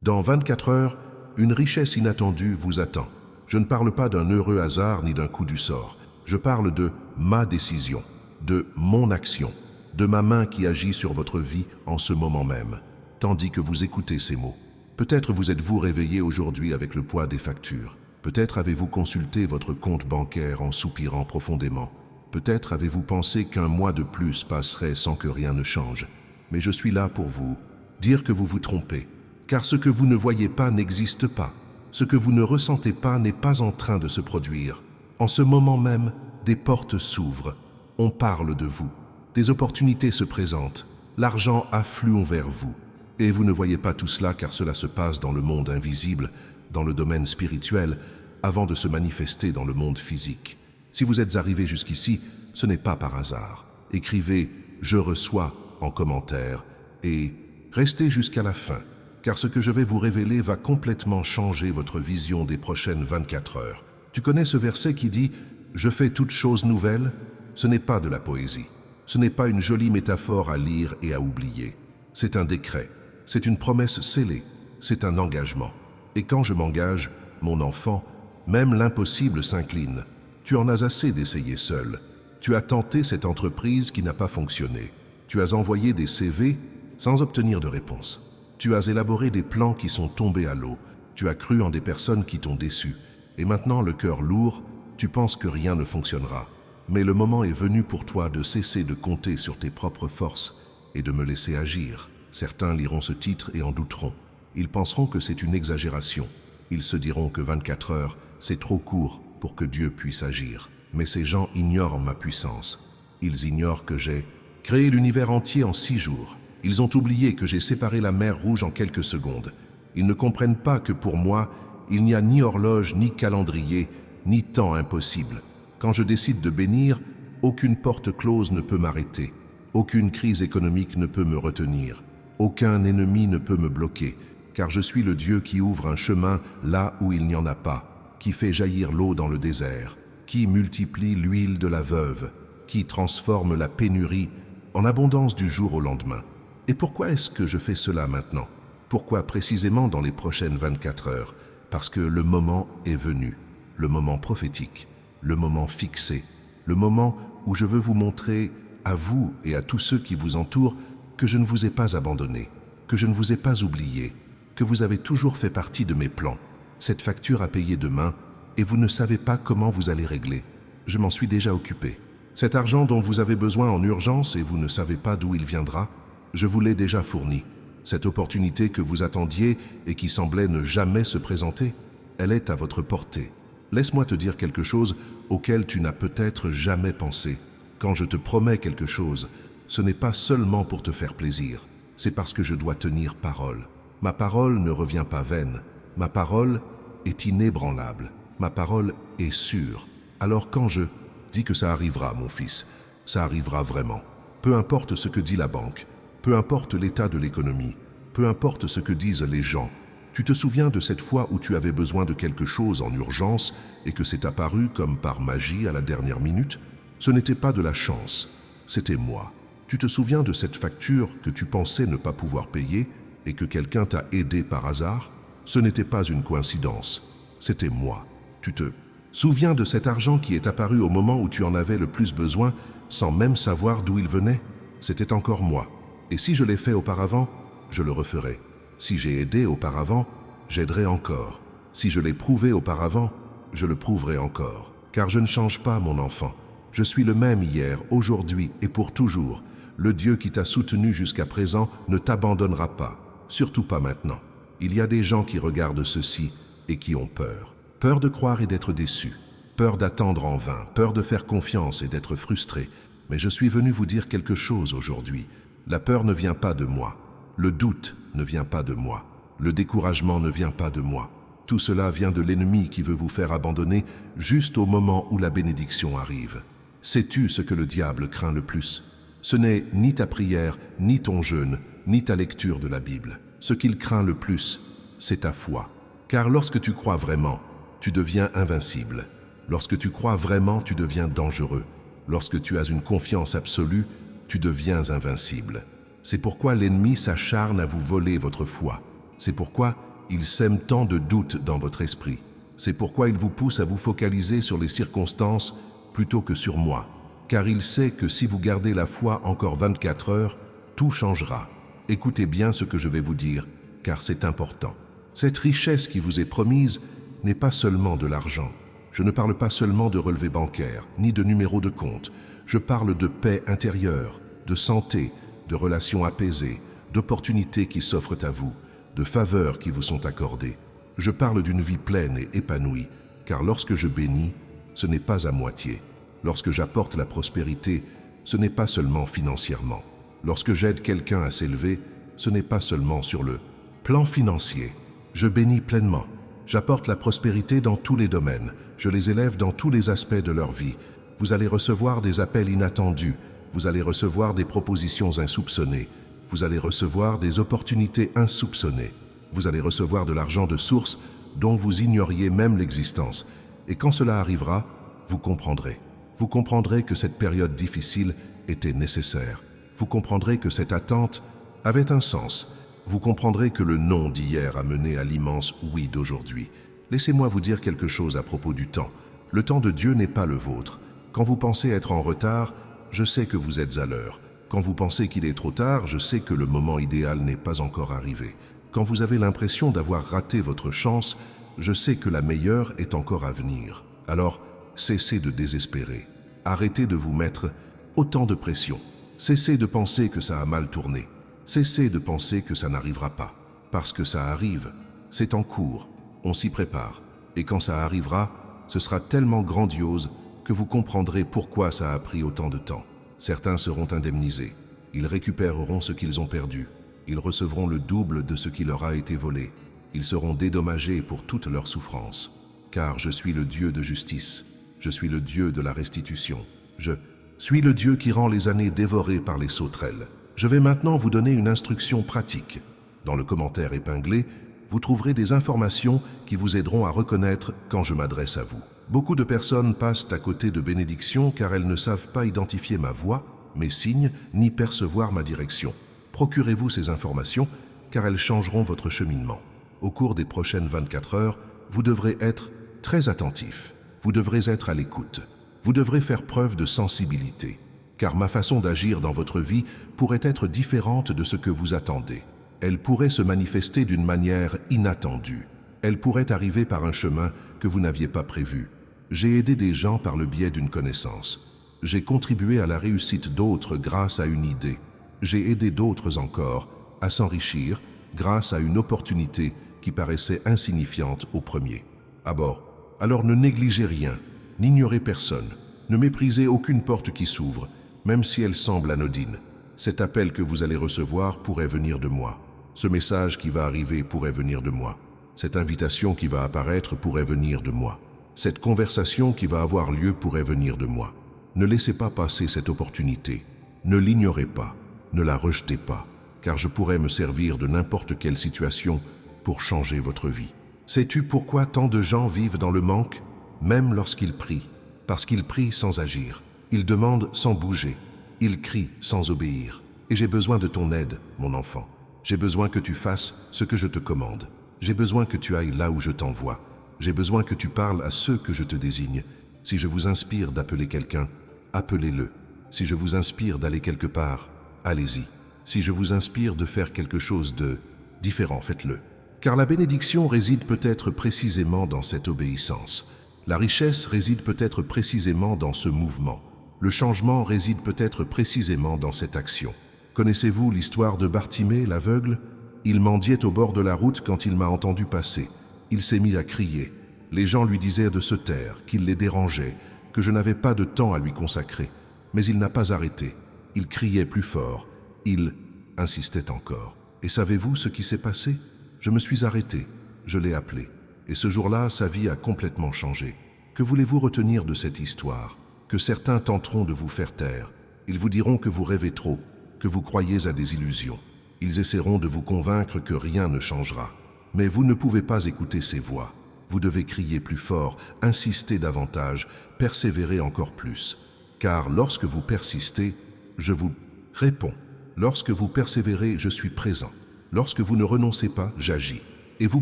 Dans 24 heures, une richesse inattendue vous attend. Je ne parle pas d'un heureux hasard ni d'un coup du sort. Je parle de ma décision, de mon action, de ma main qui agit sur votre vie en ce moment même, tandis que vous écoutez ces mots. Peut-être vous êtes-vous réveillé aujourd'hui avec le poids des factures. Peut-être avez-vous consulté votre compte bancaire en soupirant profondément. Peut-être avez-vous pensé qu'un mois de plus passerait sans que rien ne change. Mais je suis là pour vous dire que vous vous trompez, car ce que vous ne voyez pas n'existe pas. Ce que vous ne ressentez pas n'est pas en train de se produire. En ce moment même, des portes s'ouvrent. On parle de vous. Des opportunités se présentent. L'argent afflue vers vous. Et vous ne voyez pas tout cela car cela se passe dans le monde invisible, dans le domaine spirituel, avant de se manifester dans le monde physique. Si vous êtes arrivé jusqu'ici, ce n'est pas par hasard. Écrivez « Je reçois » en commentaire et restez jusqu'à la fin, car ce que je vais vous révéler va complètement changer votre vision des prochaines 24 heures. Tu connais ce verset qui dit « Je fais toutes choses nouvelles » ? Ce n'est pas de la poésie. Ce n'est pas une jolie métaphore à lire et à oublier. C'est un décret. C'est une promesse scellée. C'est un engagement. Et quand je m'engage, mon enfant, même l'impossible s'incline. Tu en as assez d'essayer seul. Tu as tenté cette entreprise qui n'a pas fonctionné. Tu as envoyé des CV sans obtenir de réponse. Tu as élaboré des plans qui sont tombés à l'eau. Tu as cru en des personnes qui t'ont déçu. Et maintenant, le cœur lourd, tu penses que rien ne fonctionnera. Mais le moment est venu pour toi de cesser de compter sur tes propres forces et de me laisser agir. Certains liront ce titre et en douteront. Ils penseront que c'est une exagération. Ils se diront que 24 heures, c'est trop court pour que Dieu puisse agir. Mais ces gens ignorent ma puissance. Ils ignorent que j'ai créé l'univers entier en 6 jours. Ils ont oublié que j'ai séparé la mer Rouge en quelques secondes. Ils ne comprennent pas que pour moi, il n'y a ni horloge, ni calendrier, ni temps impossible. Quand je décide de bénir, aucune porte close ne peut m'arrêter. Aucune crise économique ne peut me retenir. Aucun ennemi ne peut me bloquer, car je suis le Dieu qui ouvre un chemin là où il n'y en a pas, qui fait jaillir l'eau dans le désert, qui multiplie l'huile de la veuve, qui transforme la pénurie en abondance du jour au lendemain. Et pourquoi est-ce que je fais cela maintenant? Pourquoi précisément dans les prochaines 24 heures? Parce que le moment est venu, le moment prophétique, le moment fixé, le moment où je veux vous montrer à vous et à tous ceux qui vous entourent que je ne vous ai pas abandonné, que je ne vous ai pas oublié, que vous avez toujours fait partie de mes plans. Cette facture à payer demain et vous ne savez pas comment vous allez régler. Je m'en suis déjà occupé. Cet argent dont vous avez besoin en urgence et vous ne savez pas d'où il viendra, je vous l'ai déjà fourni. Cette opportunité que vous attendiez et qui semblait ne jamais se présenter, elle est à votre portée. Laisse-moi te dire quelque chose auquel tu n'as peut-être jamais pensé. Quand je te promets quelque chose, ce n'est pas seulement pour te faire plaisir, c'est parce que je dois tenir parole. Ma parole ne revient pas vaine, ma parole est inébranlable, ma parole est sûre. Alors quand je dis que ça arrivera, mon fils, ça arrivera vraiment. Peu importe ce que dit la banque, peu importe l'état de l'économie, peu importe ce que disent les gens, tu te souviens de cette fois où tu avais besoin de quelque chose en urgence et que c'est apparu comme par magie à la dernière minute? Ce n'était pas de la chance, c'était moi. Tu te souviens de cette facture que tu pensais ne pas pouvoir payer et que quelqu'un t'a aidé par hasard? Ce n'était pas une coïncidence, c'était moi. Tu te souviens de cet argent qui est apparu au moment où tu en avais le plus besoin sans même savoir d'où il venait? C'était encore moi. Et si je l'ai fait auparavant, je le referai. Si j'ai aidé auparavant, j'aiderai encore. Si je l'ai prouvé auparavant, je le prouverai encore. Car je ne change pas, mon enfant. Je suis le même hier, aujourd'hui et pour toujours. Le Dieu qui t'a soutenu jusqu'à présent ne t'abandonnera pas. Surtout pas maintenant. Il y a des gens qui regardent ceci et qui ont peur. Peur de croire et d'être déçus. Peur d'attendre en vain. Peur de faire confiance et d'être frustrés. Mais je suis venu vous dire quelque chose aujourd'hui. La peur ne vient pas de moi. Le doute ne vient pas de moi. Le découragement ne vient pas de moi. Tout cela vient de l'ennemi qui veut vous faire abandonner juste au moment où la bénédiction arrive. Sais-tu ce que le diable craint le plus? Ce n'est ni ta prière, ni ton jeûne, ni ta lecture de la Bible. Ce qu'il craint le plus, c'est ta foi. Car lorsque tu crois vraiment, tu deviens invincible. Lorsque tu crois vraiment, tu deviens dangereux. Lorsque tu as une confiance absolue, tu deviens invincible. C'est pourquoi l'ennemi s'acharne à vous voler votre foi. C'est pourquoi il sème tant de doutes dans votre esprit. C'est pourquoi il vous pousse à vous focaliser sur les circonstances plutôt que sur moi. Car il sait que si vous gardez la foi encore 24 heures, tout changera. Écoutez bien ce que je vais vous dire, car c'est important. Cette richesse qui vous est promise n'est pas seulement de l'argent. Je ne parle pas seulement de relevés bancaires, ni de numéros de compte. Je parle de paix intérieure, de santé, de relations apaisées, d'opportunités qui s'offrent à vous, de faveurs qui vous sont accordées. Je parle d'une vie pleine et épanouie, car lorsque je bénis, ce n'est pas à moitié. Lorsque j'apporte la prospérité, ce n'est pas seulement financièrement. Lorsque j'aide quelqu'un à s'élever, ce n'est pas seulement sur le plan financier. Je bénis pleinement. J'apporte la prospérité dans tous les domaines. Je les élève dans tous les aspects de leur vie. Vous allez recevoir des appels inattendus. Vous allez recevoir des propositions insoupçonnées. Vous allez recevoir des opportunités insoupçonnées. Vous allez recevoir de l'argent de sources dont vous ignoriez même l'existence. Et quand cela arrivera, vous comprendrez. Vous comprendrez que cette période difficile était nécessaire. Vous comprendrez que cette attente avait un sens. Vous comprendrez que le non d'hier a mené à l'immense oui d'aujourd'hui. Laissez-moi vous dire quelque chose à propos du temps. Le temps de Dieu n'est pas le vôtre. Quand vous pensez être en retard, je sais que vous êtes à l'heure. Quand vous pensez qu'il est trop tard, je sais que le moment idéal n'est pas encore arrivé. Quand vous avez l'impression d'avoir raté votre chance, je sais que la meilleure est encore à venir. Alors, cessez de désespérer. Arrêtez de vous mettre autant de pression. Cessez de penser que ça a mal tourné. Cessez de penser que ça n'arrivera pas. Parce que ça arrive, c'est en cours, on s'y prépare. Et quand ça arrivera, ce sera tellement grandiose que vous comprendrez pourquoi ça a pris autant de temps. Certains seront indemnisés. Ils récupéreront ce qu'ils ont perdu. Ils recevront le double de ce qui leur a été volé. Ils seront dédommagés pour toute leur souffrance. Car je suis le Dieu de justice. Je suis le Dieu de la restitution. Je suis le Dieu qui rend les années dévorées par les sauterelles. Je vais maintenant vous donner une instruction pratique. Dans le commentaire épinglé, vous trouverez des informations qui vous aideront à reconnaître quand je m'adresse à vous. Beaucoup de personnes passent à côté de bénédictions car elles ne savent pas identifier ma voix, mes signes, ni percevoir ma direction. Procurez-vous ces informations car elles changeront votre cheminement. Au cours des prochaines 24 heures, vous devrez être très attentif. Vous devrez être à l'écoute. Vous devrez faire preuve de sensibilité. Car ma façon d'agir dans votre vie pourrait être différente de ce que vous attendez. Elle pourrait se manifester d'une manière inattendue. Elle pourrait arriver par un chemin que vous n'aviez pas prévu. J'ai aidé des gens par le biais d'une connaissance. J'ai contribué à la réussite d'autres grâce à une idée. J'ai aidé d'autres encore à s'enrichir grâce à une opportunité qui paraissait insignifiante au premier abord. Alors ne négligez rien, n'ignorez personne, ne méprisez aucune porte qui s'ouvre, même si elle semble anodine. Cet appel que vous allez recevoir pourrait venir de moi. Ce message qui va arriver pourrait venir de moi. Cette invitation qui va apparaître pourrait venir de moi. Cette conversation qui va avoir lieu pourrait venir de moi. Ne laissez pas passer cette opportunité. Ne l'ignorez pas. Ne la rejetez pas, car je pourrais me servir de n'importe quelle situation pour changer votre vie. Sais-tu pourquoi tant de gens vivent dans le manque, même lorsqu'ils prient? Parce qu'ils prient sans agir. Ils demandent sans bouger. Ils crient sans obéir. Et j'ai besoin de ton aide, mon enfant. J'ai besoin que tu fasses ce que je te commande. J'ai besoin que tu ailles là où je t'envoie. J'ai besoin que tu parles à ceux que je te désigne. Si je vous inspire d'appeler quelqu'un, appelez-le. Si je vous inspire d'aller quelque part, allez-y. Si je vous inspire de faire quelque chose de différent, faites-le. Car la bénédiction réside peut-être précisément dans cette obéissance. La richesse réside peut-être précisément dans ce mouvement. Le changement réside peut-être précisément dans cette action. Connaissez-vous l'histoire de Bartimée, l'aveugle? Il mendiait au bord de la route quand il m'a entendu passer. Il s'est mis à crier. Les gens lui disaient de se taire, qu'il les dérangeait, que je n'avais pas de temps à lui consacrer. Mais il n'a pas arrêté. Il criait plus fort. Il insistait encore. Et savez-vous ce qui s'est passé? Je me suis arrêté. Je l'ai appelé. Et ce jour-là, sa vie a complètement changé. Que voulez-vous retenir de cette histoire? Que certains tenteront de vous faire taire. Ils vous diront que vous rêvez trop, que vous croyez à des illusions. Ils essaieront de vous convaincre que rien ne changera. Mais vous ne pouvez pas écouter ces voix. Vous devez crier plus fort, insister davantage, persévérer encore plus. Car lorsque vous persistez, je vous réponds. Lorsque vous persévérez, je suis présent. Lorsque vous ne renoncez pas, j'agis. Et vous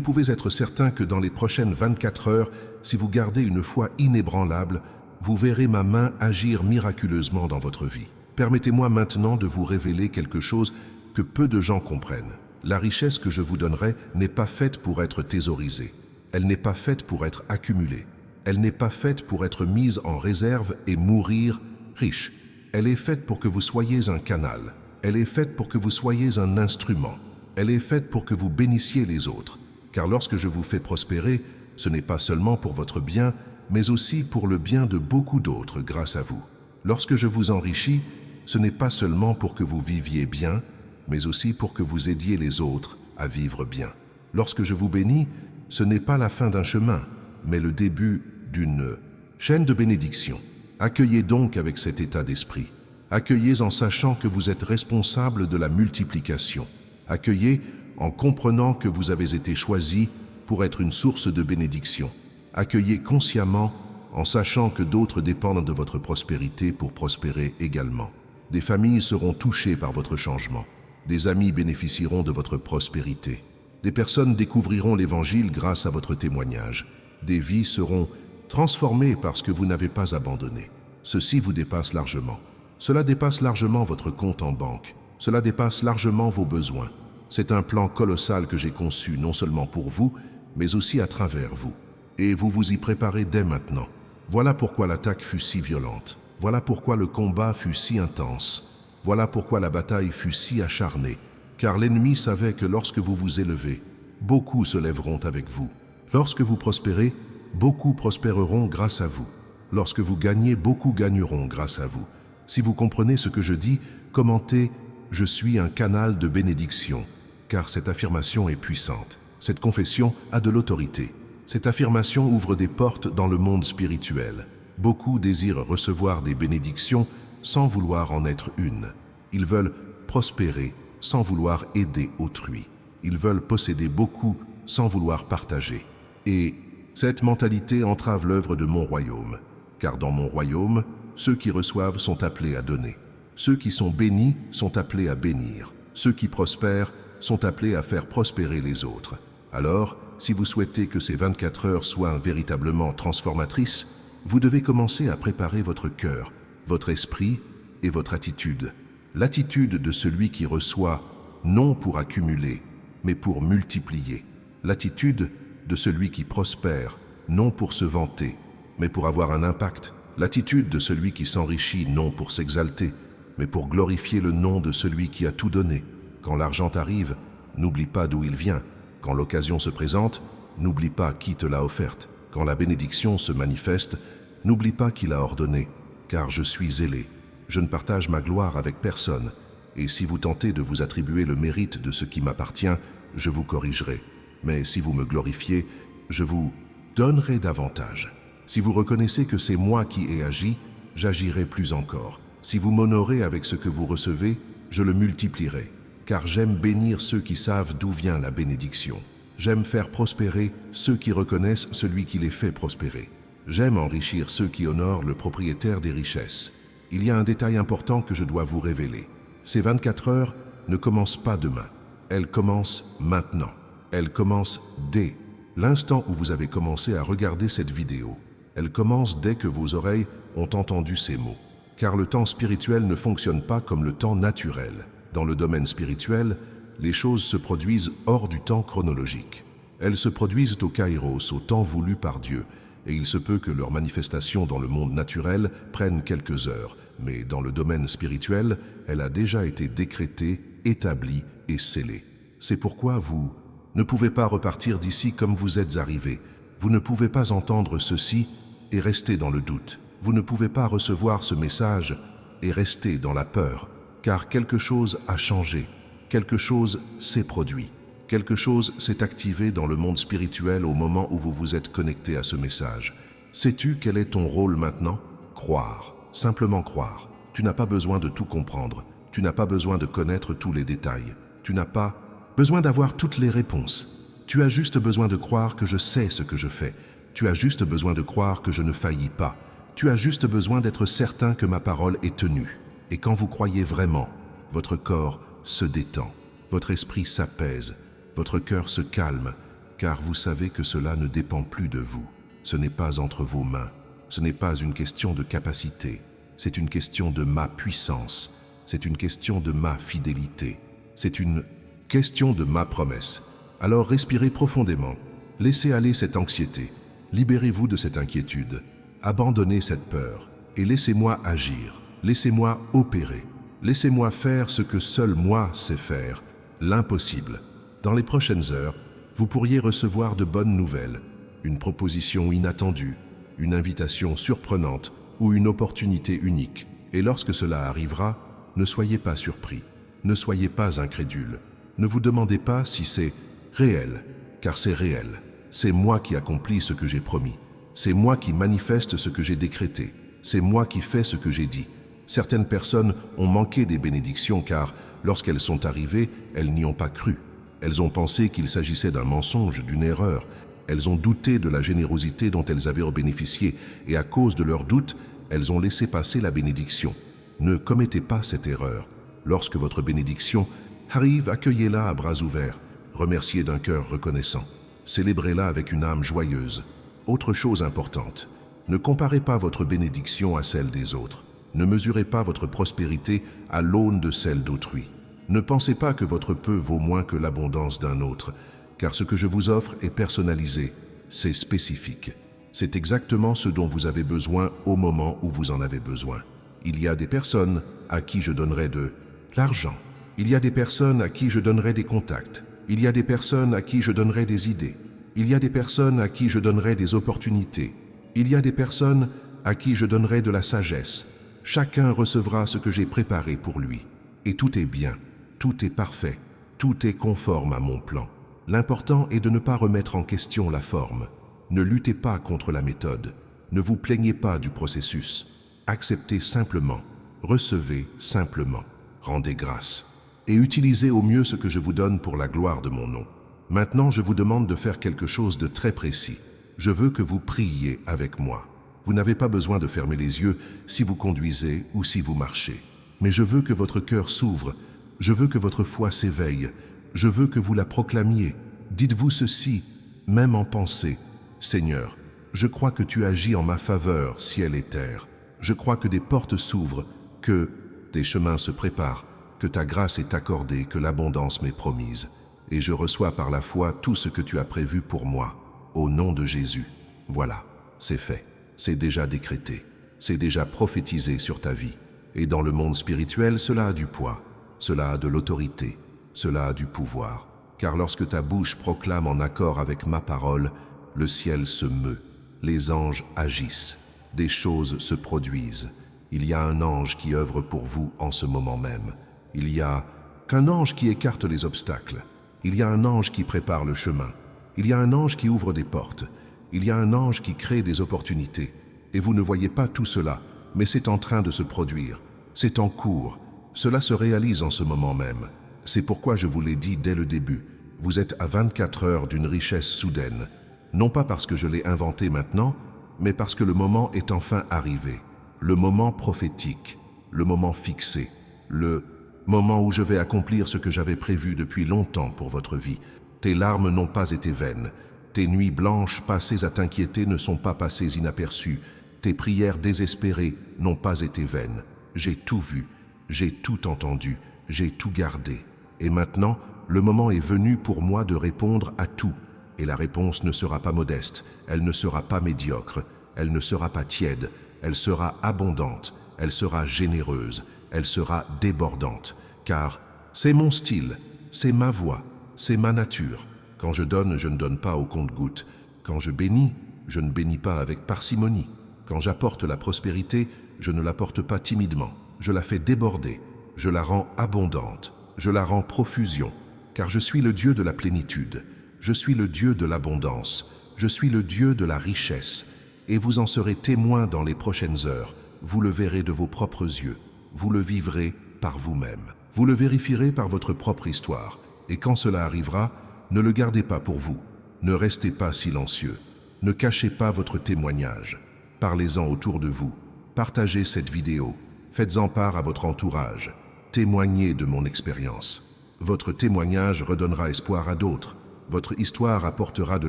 pouvez être certain que dans les prochaines 24 heures, si vous gardez une foi inébranlable, vous verrez ma main agir miraculeusement dans votre vie. Permettez-moi maintenant de vous révéler quelque chose que peu de gens comprennent. La richesse que je vous donnerai n'est pas faite pour être thésaurisée. Elle n'est pas faite pour être accumulée. Elle n'est pas faite pour être mise en réserve et mourir riche. Elle est faite pour que vous soyez un canal. Elle est faite pour que vous soyez un instrument. Elle est faite pour que vous bénissiez les autres. Car lorsque je vous fais prospérer, ce n'est pas seulement pour votre bien, mais aussi pour le bien de beaucoup d'autres grâce à vous. Lorsque je vous enrichis, ce n'est pas seulement pour que vous viviez bien, mais aussi pour que vous aidiez les autres à vivre bien. Lorsque je vous bénis, ce n'est pas la fin d'un chemin, mais le début d'une chaîne de bénédiction. Accueillez donc avec cet état d'esprit. Accueillez en sachant que vous êtes responsable de la multiplication. Accueillez en comprenant que vous avez été choisi pour être une source de bénédiction. Accueillez consciemment en sachant que d'autres dépendent de votre prospérité pour prospérer également. Des familles seront touchées par votre changement. Des amis bénéficieront de votre prospérité. Des personnes découvriront l'Évangile grâce à votre témoignage. Des vies seront transformées parce que vous n'avez pas abandonné. Ceci vous dépasse largement. Cela dépasse largement votre compte en banque. Cela dépasse largement vos besoins. C'est un plan colossal que j'ai conçu non seulement pour vous, mais aussi à travers vous. Et vous vous y préparez dès maintenant. Voilà pourquoi l'attaque fut si violente. Voilà pourquoi le combat fut si intense. Voilà pourquoi la bataille fut si acharnée. Car l'ennemi savait que lorsque vous vous élevez, beaucoup se lèveront avec vous. Lorsque vous prospérez, beaucoup prospéreront grâce à vous. Lorsque vous gagnez, beaucoup gagneront grâce à vous. Si vous comprenez ce que je dis, commentez « Je suis un canal de bénédiction », car cette affirmation est puissante. Cette confession a de l'autorité. Cette affirmation ouvre des portes dans le monde spirituel. Beaucoup désirent recevoir des bénédictions sans vouloir en être une. Ils veulent prospérer sans vouloir aider autrui. Ils veulent posséder beaucoup sans vouloir partager. Et cette mentalité entrave l'œuvre de mon royaume. Car dans mon royaume, ceux qui reçoivent sont appelés à donner. Ceux qui sont bénis sont appelés à bénir. Ceux qui prospèrent sont appelés à faire prospérer les autres. Alors, si vous souhaitez que ces 24 heures soient véritablement transformatrices, vous devez commencer à préparer votre cœur, votre esprit et votre attitude. L'attitude de celui qui reçoit, non pour accumuler, mais pour multiplier. L'attitude de celui qui prospère, non pour se vanter, mais pour avoir un impact. L'attitude de celui qui s'enrichit, non pour s'exalter, mais pour glorifier le nom de celui qui a tout donné. Quand l'argent arrive, n'oublie pas d'où il vient. Quand l'occasion se présente, n'oublie pas qui te l'a offerte. Quand la bénédiction se manifeste, n'oublie pas qui l'a ordonnée, car je suis zélé. Je ne partage ma gloire avec personne, et si vous tentez de vous attribuer le mérite de ce qui m'appartient, je vous corrigerai. Mais si vous me glorifiez, je vous donnerai davantage. Si vous reconnaissez que c'est moi qui ai agi, j'agirai plus encore. Si vous m'honorez avec ce que vous recevez, je le multiplierai, car j'aime bénir ceux qui savent d'où vient la bénédiction. J'aime faire prospérer ceux qui reconnaissent celui qui les fait prospérer. J'aime enrichir ceux qui honorent le propriétaire des richesses. Il y a un détail important que je dois vous révéler. Ces 24 heures ne commencent pas demain. Elles commencent maintenant. Elles commencent dès l'instant où vous avez commencé à regarder cette vidéo. Elles commencent dès que vos oreilles ont entendu ces mots. Car le temps spirituel ne fonctionne pas comme le temps naturel. Dans le domaine spirituel, les choses se produisent hors du temps chronologique. Elles se produisent au kairos, au temps voulu par Dieu, et il se peut que leur manifestation dans le monde naturel prenne quelques heures, mais dans le domaine spirituel, elle a déjà été décrétée, établie et scellée. C'est pourquoi vous ne pouvez pas repartir d'ici comme vous êtes arrivé. Vous ne pouvez pas entendre ceci et rester dans le doute. Vous ne pouvez pas recevoir ce message et rester dans la peur, car quelque chose a changé, quelque chose s'est produit. Quelque chose s'est activé dans le monde spirituel au moment où vous vous êtes connecté à ce message. Sais-tu quel est ton rôle maintenant? Croire, simplement croire. Tu n'as pas besoin de tout comprendre. Tu n'as pas besoin de connaître tous les détails. Tu n'as pas besoin d'avoir toutes les réponses. Tu as juste besoin de croire que je sais ce que je fais. Tu as juste besoin de croire que je ne faillis pas. Tu as juste besoin d'être certain que ma parole est tenue. Et quand vous croyez vraiment, votre corps se détend, votre esprit s'apaise, votre cœur se calme, car vous savez que cela ne dépend plus de vous. Ce n'est pas entre vos mains. Ce n'est pas une question de capacité. C'est une question de ma puissance. C'est une question de ma fidélité. C'est une question de ma promesse. Alors respirez profondément. Laissez aller cette anxiété. Libérez-vous de cette inquiétude. Abandonnez cette peur et laissez-moi agir. Laissez-moi opérer. Laissez-moi faire ce que seul moi sais faire, l'impossible. Dans les prochaines heures, vous pourriez recevoir de bonnes nouvelles, une proposition inattendue, une invitation surprenante ou une opportunité unique. Et lorsque cela arrivera, ne soyez pas surpris, ne soyez pas incrédule. Ne vous demandez pas si c'est réel, car c'est réel. C'est moi qui accomplis ce que j'ai promis. C'est moi qui manifeste ce que j'ai décrété. C'est moi qui fais ce que j'ai dit. Certaines personnes ont manqué des bénédictions car, lorsqu'elles sont arrivées, elles n'y ont pas cru. Elles ont pensé qu'il s'agissait d'un mensonge, d'une erreur. Elles ont douté de la générosité dont elles avaient bénéficié et à cause de leurs doutes, elles ont laissé passer la bénédiction. Ne commettez pas cette erreur. Lorsque votre bénédiction arrive, accueillez-la à bras ouverts. Remerciez d'un cœur reconnaissant. Célébrez-la avec une âme joyeuse. Autre chose importante, ne comparez pas votre bénédiction à celle des autres. Ne mesurez pas votre prospérité à l'aune de celle d'autrui. Ne pensez pas que votre peu vaut moins que l'abondance d'un autre, car ce que je vous offre est personnalisé, c'est spécifique. C'est exactement ce dont vous avez besoin au moment où vous en avez besoin. Il y a des personnes à qui je donnerai de l'argent. Il y a des personnes à qui je donnerai des contacts. Il y a des personnes à qui je donnerai des idées. Il y a des personnes à qui je donnerai des opportunités. Il y a des personnes à qui je donnerai de la sagesse. Chacun recevra ce que j'ai préparé pour lui. Et tout est bien, tout est parfait, tout est conforme à mon plan. L'important est de ne pas remettre en question la forme. Ne luttez pas contre la méthode. Ne vous plaignez pas du processus. Acceptez simplement, recevez simplement, rendez grâce. Et utilisez au mieux ce que je vous donne pour la gloire de mon nom. Maintenant, je vous demande de faire quelque chose de très précis. Je veux que vous priez avec moi. Vous n'avez pas besoin de fermer les yeux si vous conduisez ou si vous marchez. Mais je veux que votre cœur s'ouvre. Je veux que votre foi s'éveille. Je veux que vous la proclamiez. Dites-vous ceci, même en pensée. Seigneur, je crois que tu agis en ma faveur, ciel et terre. Je crois que des portes s'ouvrent, que des chemins se préparent, que ta grâce est accordée, que l'abondance m'est promise. Et je reçois par la foi tout ce que tu as prévu pour moi. Au nom de Jésus. Voilà, c'est fait. C'est déjà décrété. C'est déjà prophétisé sur ta vie. Et dans le monde spirituel, cela a du poids. Cela a de l'autorité. Cela a du pouvoir. Car lorsque ta bouche proclame en accord avec ma parole, le ciel se meut. Les anges agissent. Des choses se produisent. Il y a un ange qui œuvre pour vous en ce moment même. Il y a qu'un ange qui écarte les obstacles. Il y a un ange qui prépare le chemin. Il y a un ange qui ouvre des portes. Il y a un ange qui crée des opportunités. Et vous ne voyez pas tout cela, mais c'est en train de se produire. C'est en cours. Cela se réalise en ce moment même. C'est pourquoi je vous l'ai dit dès le début. Vous êtes à 24 heures d'une richesse soudaine. Non pas parce que je l'ai inventé maintenant, mais parce que le moment est enfin arrivé. Le moment prophétique, le moment fixé, le moment où je vais accomplir ce que j'avais prévu depuis longtemps pour votre vie. Tes larmes n'ont pas été vaines. Tes nuits blanches passées à t'inquiéter ne sont pas passées inaperçues. Tes prières désespérées n'ont pas été vaines. J'ai tout vu, j'ai tout entendu, j'ai tout gardé. Et maintenant, le moment est venu pour moi de répondre à tout. Et la réponse ne sera pas modeste, elle ne sera pas médiocre, elle ne sera pas tiède, elle sera abondante, elle sera généreuse, elle sera débordante. Car c'est mon style, c'est ma voix, c'est ma nature. Quand je ne donne pas au compte-gouttes. Quand je bénis, je ne bénis pas avec parcimonie. Quand j'apporte la prospérité, je ne l'apporte pas timidement. Je la fais déborder, je la rends abondante, je la rends profusion. Car je suis le Dieu de la plénitude, je suis le Dieu de l'abondance, je suis le Dieu de la richesse. Et vous en serez témoins dans les prochaines heures. Vous le verrez de vos propres yeux. Vous le vivrez par vous-même. Vous le vérifierez par votre propre histoire. Et quand cela arrivera, ne le gardez pas pour vous. Ne restez pas silencieux. Ne cachez pas votre témoignage. Parlez-en autour de vous. Partagez cette vidéo. Faites-en part à votre entourage. Témoignez de mon expérience. Votre témoignage redonnera espoir à d'autres. Votre histoire apportera de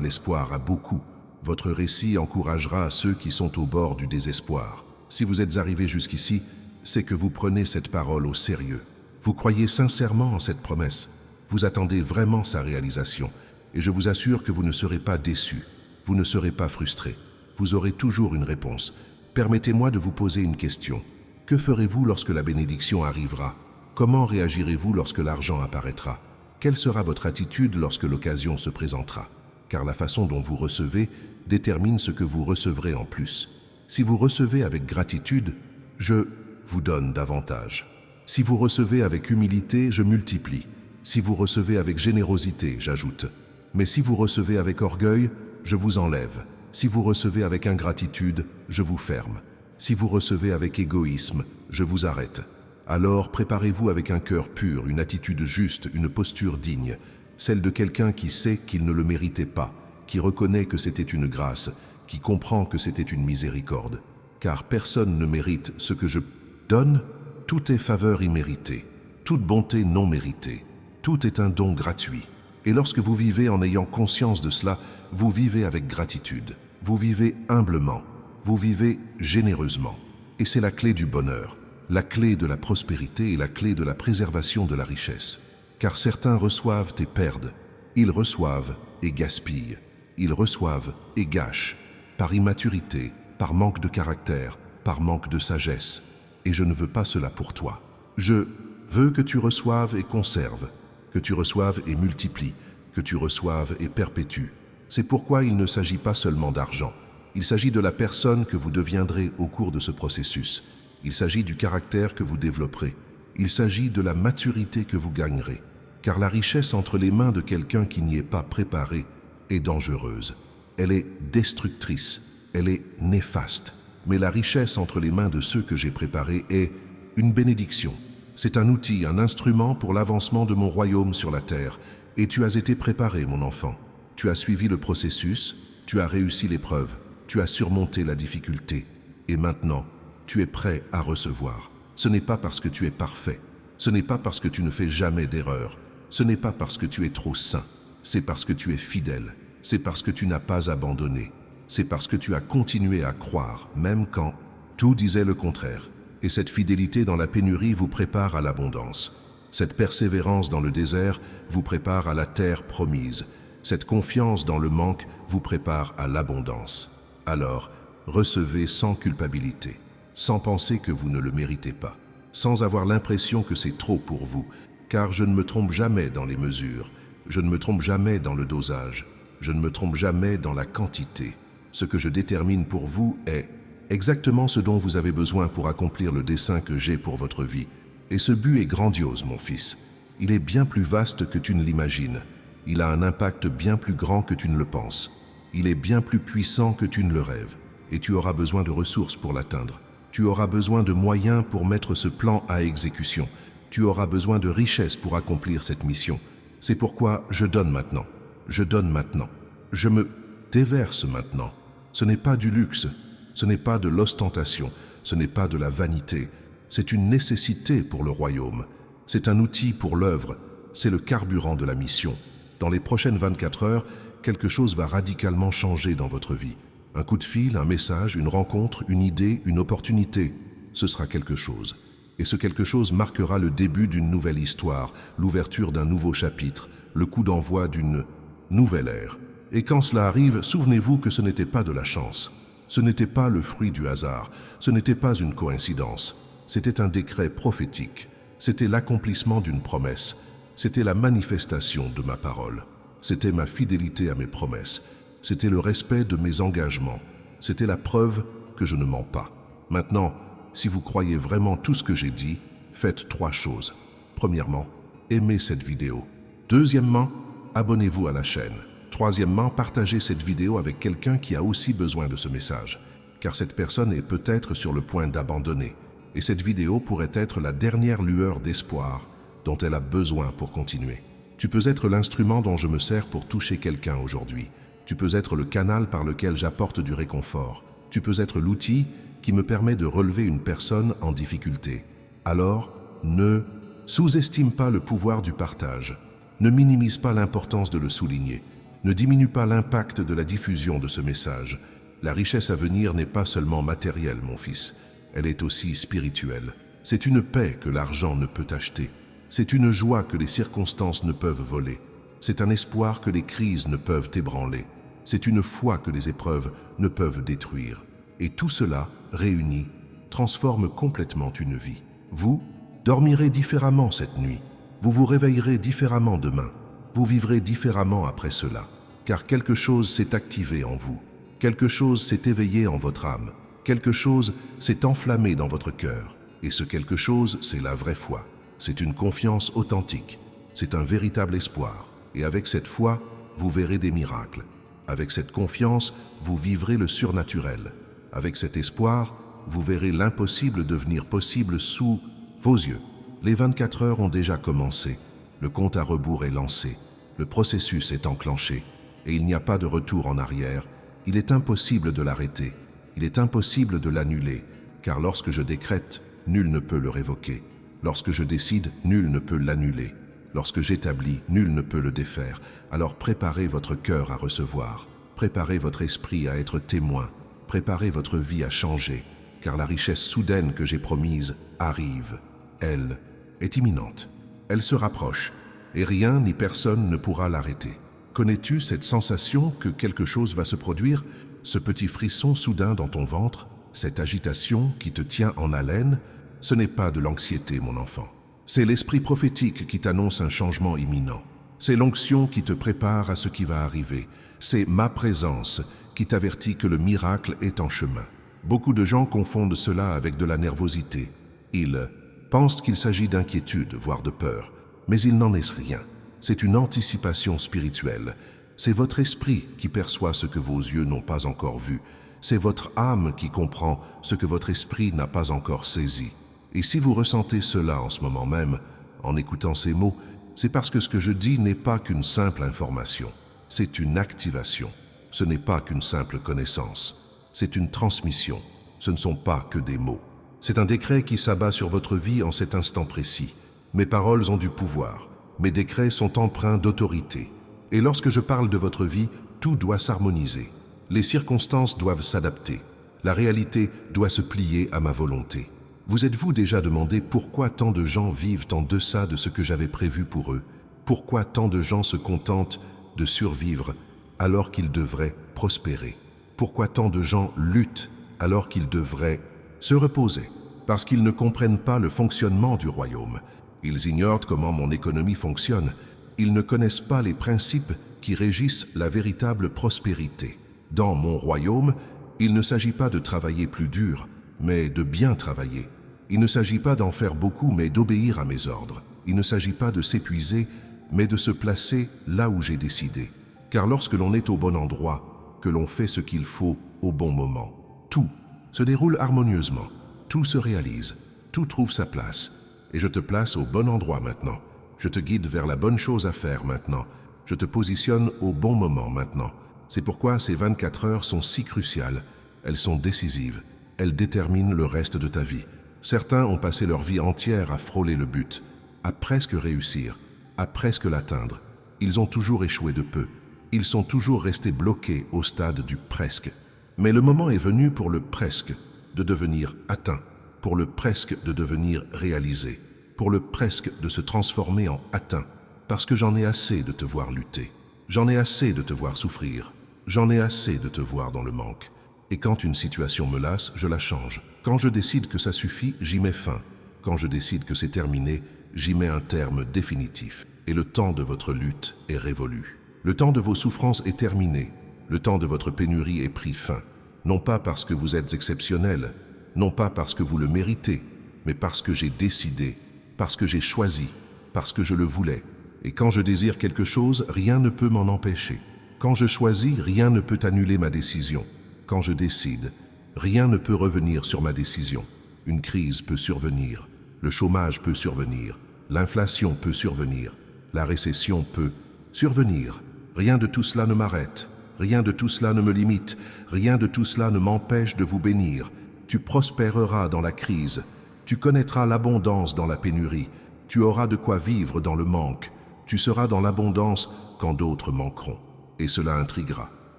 l'espoir à beaucoup. Votre récit encouragera ceux qui sont au bord du désespoir. Si vous êtes arrivé jusqu'ici, c'est que vous prenez cette parole au sérieux. Vous croyez sincèrement en cette promesse. Vous attendez vraiment sa réalisation. Et je vous assure que vous ne serez pas déçus. Vous ne serez pas frustrés. Vous aurez toujours une réponse. Permettez-moi de vous poser une question. Que ferez-vous lorsque la bénédiction arrivera? Comment réagirez-vous lorsque l'argent apparaîtra? Quelle sera votre attitude lorsque l'occasion se présentera? Car la façon dont vous recevez détermine ce que vous recevrez en plus. Si vous recevez avec gratitude, je vous donne davantage. Si vous recevez avec humilité, je multiplie. Si vous recevez avec générosité, j'ajoute. Mais si vous recevez avec orgueil, je vous enlève. Si vous recevez avec ingratitude, je vous ferme. Si vous recevez avec égoïsme, je vous arrête. Alors préparez-vous avec un cœur pur, une attitude juste, une posture digne, celle de quelqu'un qui sait qu'il ne le méritait pas, qui reconnaît que c'était une grâce, qui comprend que c'était une miséricorde. Car personne ne mérite ce que je donne, tout est faveur imméritée, toute bonté non méritée, tout est un don gratuit. Et lorsque vous vivez en ayant conscience de cela, vous vivez avec gratitude, vous vivez humblement, vous vivez généreusement. Et c'est la clé du bonheur, la clé de la prospérité et la clé de la préservation de la richesse. Car certains reçoivent et perdent, ils reçoivent et gaspillent, ils reçoivent et gâchent, par immaturité, par manque de caractère, par manque de sagesse. Et je ne veux pas cela pour toi. Je veux que tu reçoives et conserves, que tu reçoives et multiplies, que tu reçoives et perpétues. C'est pourquoi il ne s'agit pas seulement d'argent. Il s'agit de la personne que vous deviendrez au cours de ce processus. Il s'agit du caractère que vous développerez. Il s'agit de la maturité que vous gagnerez. Car la richesse entre les mains de quelqu'un qui n'y est pas préparé est dangereuse. Elle est destructrice, elle est néfaste. Mais la richesse entre les mains de ceux que j'ai préparés est une bénédiction. C'est un outil, un instrument pour l'avancement de mon royaume sur la terre. Et tu as été préparé, mon enfant. Tu as suivi le processus, tu as réussi l'épreuve, tu as surmonté la difficulté. Et maintenant, tu es prêt à recevoir. Ce n'est pas parce que tu es parfait. Ce n'est pas parce que tu ne fais jamais d'erreur. Ce n'est pas parce que tu es trop saint. C'est parce que tu es fidèle. C'est parce que tu n'as pas abandonné. C'est parce que tu as continué à croire, même quand tout disait le contraire. Et cette fidélité dans la pénurie vous prépare à l'abondance. Cette persévérance dans le désert vous prépare à la terre promise. Cette confiance dans le manque vous prépare à l'abondance. Alors, recevez sans culpabilité, sans penser que vous ne le méritez pas, sans avoir l'impression que c'est trop pour vous, car je ne me trompe jamais dans les mesures, je ne me trompe jamais dans le dosage, je ne me trompe jamais dans la quantité. Ce que je détermine pour vous est exactement ce dont vous avez besoin pour accomplir le dessein que j'ai pour votre vie. Et ce but est grandiose, mon fils. Il est bien plus vaste que tu ne l'imagines. Il a un impact bien plus grand que tu ne le penses. Il est bien plus puissant que tu ne le rêves. Et tu auras besoin de ressources pour l'atteindre. Tu auras besoin de moyens pour mettre ce plan à exécution. Tu auras besoin de richesses pour accomplir cette mission. C'est pourquoi je donne maintenant. Je donne maintenant. Je me déverse maintenant. Ce n'est pas du luxe. Ce n'est pas de l'ostentation. Ce n'est pas de la vanité. C'est une nécessité pour le royaume. C'est un outil pour l'œuvre. C'est le carburant de la mission. Dans les prochaines 24 heures, quelque chose va radicalement changer dans votre vie. Un coup de fil, un message, une rencontre, une idée, une opportunité. Ce sera quelque chose. Et ce quelque chose marquera le début d'une nouvelle histoire, l'ouverture d'un nouveau chapitre, le coup d'envoi d'une nouvelle ère. Et quand cela arrive, souvenez-vous que ce n'était pas de la chance. Ce n'était pas le fruit du hasard. Ce n'était pas une coïncidence. C'était un décret prophétique. C'était l'accomplissement d'une promesse. C'était la manifestation de ma parole. C'était ma fidélité à mes promesses. C'était le respect de mes engagements. C'était la preuve que je ne mens pas. Maintenant, si vous croyez vraiment tout ce que j'ai dit, faites 3 choses. Premièrement, aimez cette vidéo. Deuxièmement, abonnez-vous à la chaîne. Troisièmement, partagez cette vidéo avec quelqu'un qui a aussi besoin de ce message, car cette personne est peut-être sur le point d'abandonner. Et cette vidéo pourrait être la dernière lueur d'espoir dont elle a besoin pour continuer. Tu peux être l'instrument dont je me sers pour toucher quelqu'un aujourd'hui. Tu peux être le canal par lequel j'apporte du réconfort. Tu peux être l'outil qui me permet de relever une personne en difficulté. Alors, ne sous-estime pas le pouvoir du partage. Ne minimise pas l'importance de le souligner. Ne diminue pas l'impact de la diffusion de ce message. La richesse à venir n'est pas seulement matérielle, mon fils. Elle est aussi spirituelle. C'est une paix que l'argent ne peut acheter. C'est une joie que les circonstances ne peuvent voler. C'est un espoir que les crises ne peuvent ébranler. C'est une foi que les épreuves ne peuvent détruire. Et tout cela, réuni, transforme complètement une vie. Vous dormirez différemment cette nuit. Vous vous réveillerez différemment demain. Vous vivrez différemment après cela. Car quelque chose s'est activé en vous. Quelque chose s'est éveillé en votre âme. Quelque chose s'est enflammé dans votre cœur. Et ce quelque chose, c'est la vraie foi. C'est une confiance authentique. C'est un véritable espoir. Et avec cette foi, vous verrez des miracles. Avec cette confiance, vous vivrez le surnaturel. Avec cet espoir, vous verrez l'impossible devenir possible sous vos yeux. Les 24 heures ont déjà commencé. Le compte à rebours est lancé. Le processus est enclenché. Et il n'y a pas de retour en arrière. Il est impossible de l'arrêter. Il est impossible de l'annuler. Car lorsque je décrète, nul ne peut le révoquer. Lorsque je décide, nul ne peut l'annuler. Lorsque j'établis, nul ne peut le défaire. Alors préparez votre cœur à recevoir. Préparez votre esprit à être témoin. Préparez votre vie à changer. Car la richesse soudaine que j'ai promise arrive. Elle est imminente. Elle se rapproche. Et rien ni personne ne pourra l'arrêter. Connais-tu cette sensation que quelque chose va se produire? Ce petit frisson soudain dans ton ventre? Cette agitation qui te tient en haleine? Ce n'est pas de l'anxiété, mon enfant. C'est l'esprit prophétique qui t'annonce un changement imminent. C'est l'onction qui te prépare à ce qui va arriver. C'est ma présence qui t'avertit que le miracle est en chemin. Beaucoup de gens confondent cela avec de la nervosité. Ils pensent qu'il s'agit d'inquiétude, voire de peur. Mais il n'en est rien. C'est une anticipation spirituelle. C'est votre esprit qui perçoit ce que vos yeux n'ont pas encore vu. C'est votre âme qui comprend ce que votre esprit n'a pas encore saisi. Et si vous ressentez cela en ce moment même, en écoutant ces mots, c'est parce que ce que je dis n'est pas qu'une simple information. C'est une activation. Ce n'est pas qu'une simple connaissance. C'est une transmission. Ce ne sont pas que des mots. C'est un décret qui s'abat sur votre vie en cet instant précis. Mes paroles ont du pouvoir. Mes décrets sont empreints d'autorité. Et lorsque je parle de votre vie, tout doit s'harmoniser. Les circonstances doivent s'adapter. La réalité doit se plier à ma volonté. Vous êtes-vous déjà demandé pourquoi tant de gens vivent en deçà de ce que j'avais prévu pour eux? Pourquoi tant de gens se contentent de survivre alors qu'ils devraient prospérer? Pourquoi tant de gens luttent alors qu'ils devraient se reposer? Parce qu'ils ne comprennent pas le fonctionnement du royaume. Ils ignorent comment mon économie fonctionne. Ils ne connaissent pas les principes qui régissent la véritable prospérité. Dans mon royaume, il ne s'agit pas de travailler plus dur, mais de bien travailler. Il ne s'agit pas d'en faire beaucoup, mais d'obéir à mes ordres. Il ne s'agit pas de s'épuiser, mais de se placer là où j'ai décidé. Car lorsque l'on est au bon endroit, que l'on fait ce qu'il faut au bon moment, tout se déroule harmonieusement, tout se réalise, tout trouve sa place. Et je te place au bon endroit maintenant. Je te guide vers la bonne chose à faire maintenant. Je te positionne au bon moment maintenant. C'est pourquoi ces 24 heures sont si cruciales. Elles sont décisives. Elles déterminent le reste de ta vie. Certains ont passé leur vie entière à frôler le but, à presque réussir, à presque l'atteindre. Ils ont toujours échoué de peu. Ils sont toujours restés bloqués au stade du presque. Mais le moment est venu pour le presque de devenir atteint, pour le presque de devenir réalisé, pour le presque de se transformer en atteint, parce que j'en ai assez de te voir lutter. J'en ai assez de te voir souffrir. J'en ai assez de te voir dans le manque. Et quand une situation me lasse, je la change. Quand je décide que ça suffit, j'y mets fin. Quand je décide que c'est terminé, j'y mets un terme définitif. Et le temps de votre lutte est révolu. Le temps de vos souffrances est terminé. Le temps de votre pénurie est pris fin. Non pas parce que vous êtes exceptionnel, non pas parce que vous le méritez, mais parce que j'ai décidé, parce que j'ai choisi, parce que je le voulais. Et quand je désire quelque chose, rien ne peut m'en empêcher. Quand je choisis, rien ne peut annuler ma décision. Quand je décide, rien ne peut revenir sur ma décision. Une crise peut survenir, le chômage peut survenir, l'inflation peut survenir, la récession peut survenir. Rien de tout cela ne m'arrête, rien de tout cela ne me limite, rien de tout cela ne m'empêche de vous bénir. Tu prospéreras dans la crise, tu connaîtras l'abondance dans la pénurie, tu auras de quoi vivre dans le manque, Tu seras dans l'abondance quand d'autres manqueront. Et cela intriguera,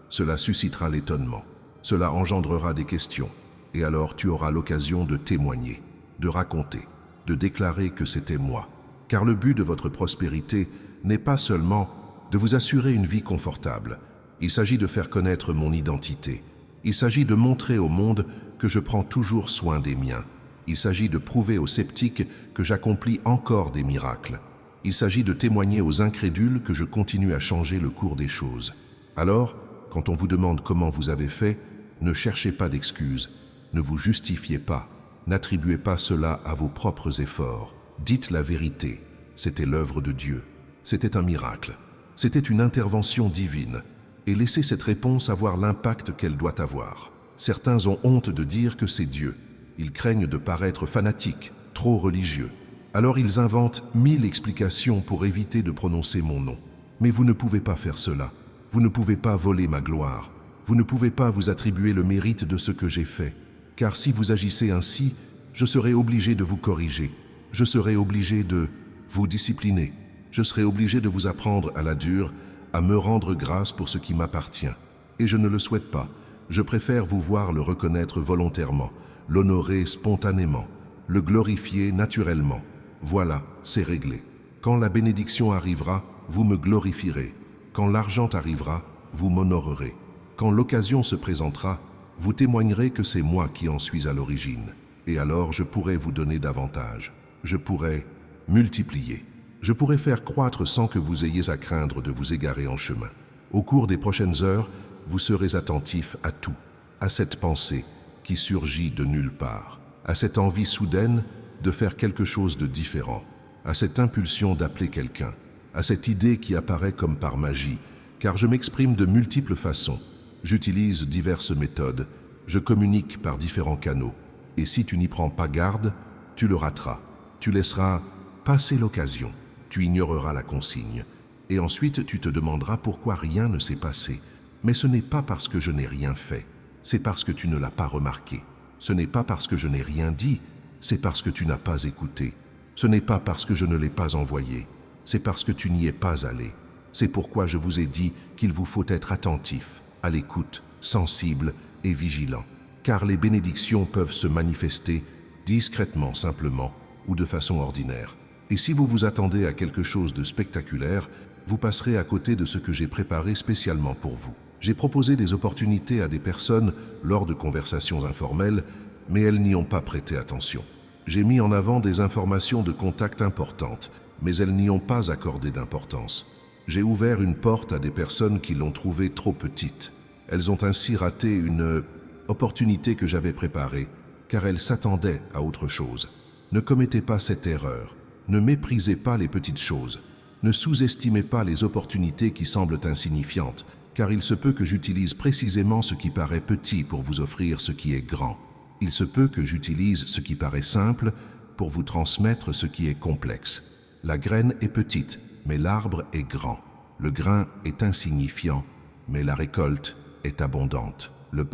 cela suscitera l'étonnement, cela engendrera des questions. Et alors tu auras l'occasion de témoigner, de raconter, de déclarer que c'était moi. Car le but de votre prospérité n'est pas seulement de vous assurer une vie confortable. Il s'agit de faire connaître mon identité. Il s'agit de montrer au monde que je prends toujours soin des miens. Il s'agit de prouver aux sceptiques que j'accomplis encore des miracles. Il s'agit de témoigner aux incrédules que je continue à changer le cours des choses. Alors, quand on vous demande comment vous avez fait, ne cherchez pas d'excuses, ne vous justifiez pas, n'attribuez pas cela à vos propres efforts. Dites la vérité, c'était l'œuvre de Dieu, c'était un miracle, c'était une intervention divine, et laissez cette réponse avoir l'impact qu'elle doit avoir. Certains ont honte de dire que c'est Dieu, ils craignent de paraître fanatiques, trop religieux. Alors ils inventent 1000 explications pour éviter de prononcer mon nom. Mais vous ne pouvez pas faire cela, vous ne pouvez pas voler ma gloire, vous ne pouvez pas vous attribuer le mérite de ce que j'ai fait, car si vous agissez ainsi, je serai obligé de vous corriger. Je serai obligé de vous discipliner. Je serai obligé de vous apprendre à la dure, à me rendre grâce pour ce qui m'appartient. Et je ne le souhaite pas. Je préfère vous voir le reconnaître volontairement, l'honorer spontanément, le glorifier naturellement. Voilà, c'est réglé. Quand la bénédiction arrivera, vous me glorifierez. Quand l'argent arrivera, vous m'honorerez. Quand l'occasion se présentera, vous témoignerez que c'est moi qui en suis à l'origine. Et alors je pourrai vous donner davantage. Je pourrai multiplier. Je pourrai faire croître sans que vous ayez à craindre de vous égarer en chemin. Au cours des prochaines heures, vous serez attentif à tout, à cette pensée qui surgit de nulle part, à cette envie soudaine de faire quelque chose de différent, à cette impulsion d'appeler quelqu'un, à cette idée qui apparaît comme par magie, car je m'exprime de multiples façons, j'utilise diverses méthodes, je communique par différents canaux, et si tu n'y prends pas garde, tu le rateras. Tu laisseras passer l'occasion, tu ignoreras la consigne, et ensuite tu te demanderas pourquoi rien ne s'est passé. Mais ce n'est pas parce que je n'ai rien fait, c'est parce que tu ne l'as pas remarqué. Ce n'est pas parce que je n'ai rien dit, c'est parce que tu n'as pas écouté. Ce n'est pas parce que je ne l'ai pas envoyé, c'est parce que tu n'y es pas allé. C'est pourquoi je vous ai dit qu'il vous faut être attentif, à l'écoute, sensible et vigilant. Car les bénédictions peuvent se manifester discrètement, simplement, ou de façon ordinaire. Et si vous vous attendez à quelque chose de spectaculaire, vous passerez à côté de ce que j'ai préparé spécialement pour vous. J'ai proposé des opportunités à des personnes lors de conversations informelles, mais elles n'y ont pas prêté attention. J'ai mis en avant des informations de contact importantes, mais elles n'y ont pas accordé d'importance. J'ai ouvert une porte à des personnes qui l'ont trouvée trop petite. Elles ont ainsi raté une opportunité que j'avais préparée, car elles s'attendaient à autre chose. Ne commettez pas cette erreur. Ne méprisez pas les petites choses. Ne sous-estimez pas les opportunités qui semblent insignifiantes, car il se peut que j'utilise précisément ce qui paraît petit pour vous offrir ce qui est grand. Il se peut que j'utilise ce qui paraît simple pour vous transmettre ce qui est complexe. La graine est petite, mais l'arbre est grand. Le grain est insignifiant, mais la récolte est abondante. Le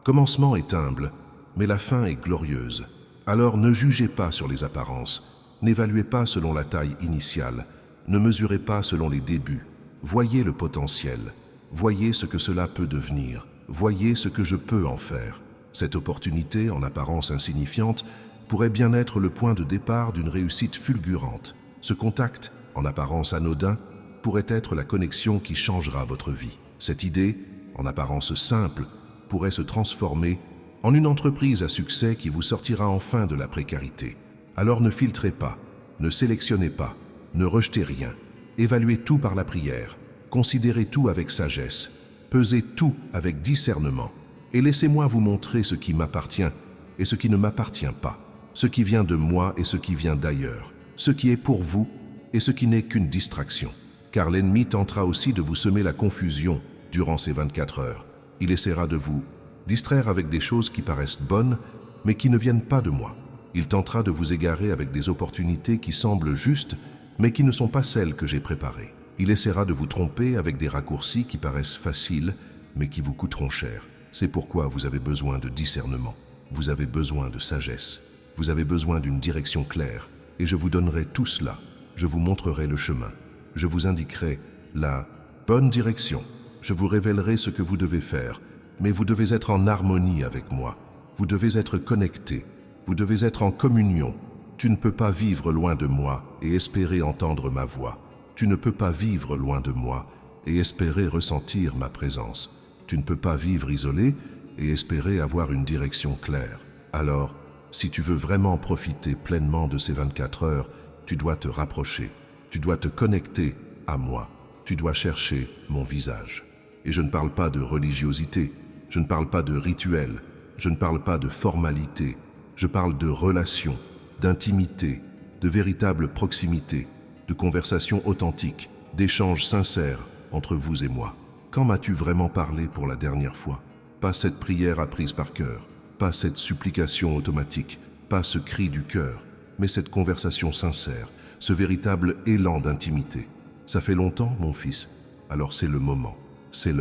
commencement est humble, mais la fin est glorieuse. Alors ne jugez pas sur les apparences, n'évaluez pas selon la taille initiale, ne mesurez pas selon les débuts. Voyez le potentiel, voyez ce que cela peut devenir, voyez ce que je peux en faire. Cette opportunité, en apparence insignifiante, pourrait bien être le point de départ d'une réussite fulgurante. Ce contact, en apparence anodin, pourrait être la connexion qui changera votre vie. Cette idée, en apparence simple, pourrait se transformer en une entreprise à succès qui vous sortira enfin de la précarité. Alors ne filtrez pas, ne sélectionnez pas, ne rejetez rien. Évaluez tout par la prière, considérez tout avec sagesse, pesez tout avec discernement, et laissez-moi vous montrer ce qui m'appartient et ce qui ne m'appartient pas, ce qui vient de moi et ce qui vient d'ailleurs, ce qui est pour vous et ce qui n'est qu'une distraction. Car l'ennemi tentera aussi de vous semer la confusion durant ces 24 heures. Il essaiera de vous distraire avec des choses qui paraissent bonnes, mais qui ne viennent pas de moi. Il tentera de vous égarer avec des opportunités qui semblent justes, mais qui ne sont pas celles que j'ai préparées. Il essaiera de vous tromper avec des raccourcis qui paraissent faciles, mais qui vous coûteront cher. C'est pourquoi vous avez besoin de discernement, vous avez besoin de sagesse, vous avez besoin d'une direction claire, et je vous donnerai tout cela, je vous montrerai le chemin. Je vous indiquerai la bonne direction. Je vous révélerai ce que vous devez faire, mais vous devez être en harmonie avec moi. Vous devez être connecté. Vous devez être en communion. Tu ne peux pas vivre loin de moi et espérer entendre ma voix. Tu ne peux pas vivre loin de moi et espérer ressentir ma présence. Tu ne peux pas vivre isolé et espérer avoir une direction claire. Alors, si tu veux vraiment profiter pleinement de ces 24 heures, tu dois te rapprocher. Tu dois te connecter à moi. Tu dois chercher mon visage. Et je ne parle pas de religiosité, je ne parle pas de rituel, je ne parle pas de formalité, je parle de relation, d'intimité, de véritable proximité, de conversation authentique, d'échanges sincères entre vous et moi. Quand m'as-tu vraiment parlé pour la dernière fois? Pas cette prière apprise par cœur, pas cette supplication automatique, pas ce cri du cœur, mais cette conversation sincère, ce véritable élan d'intimité. Ça fait longtemps, mon fils, alors c'est le moment, c'est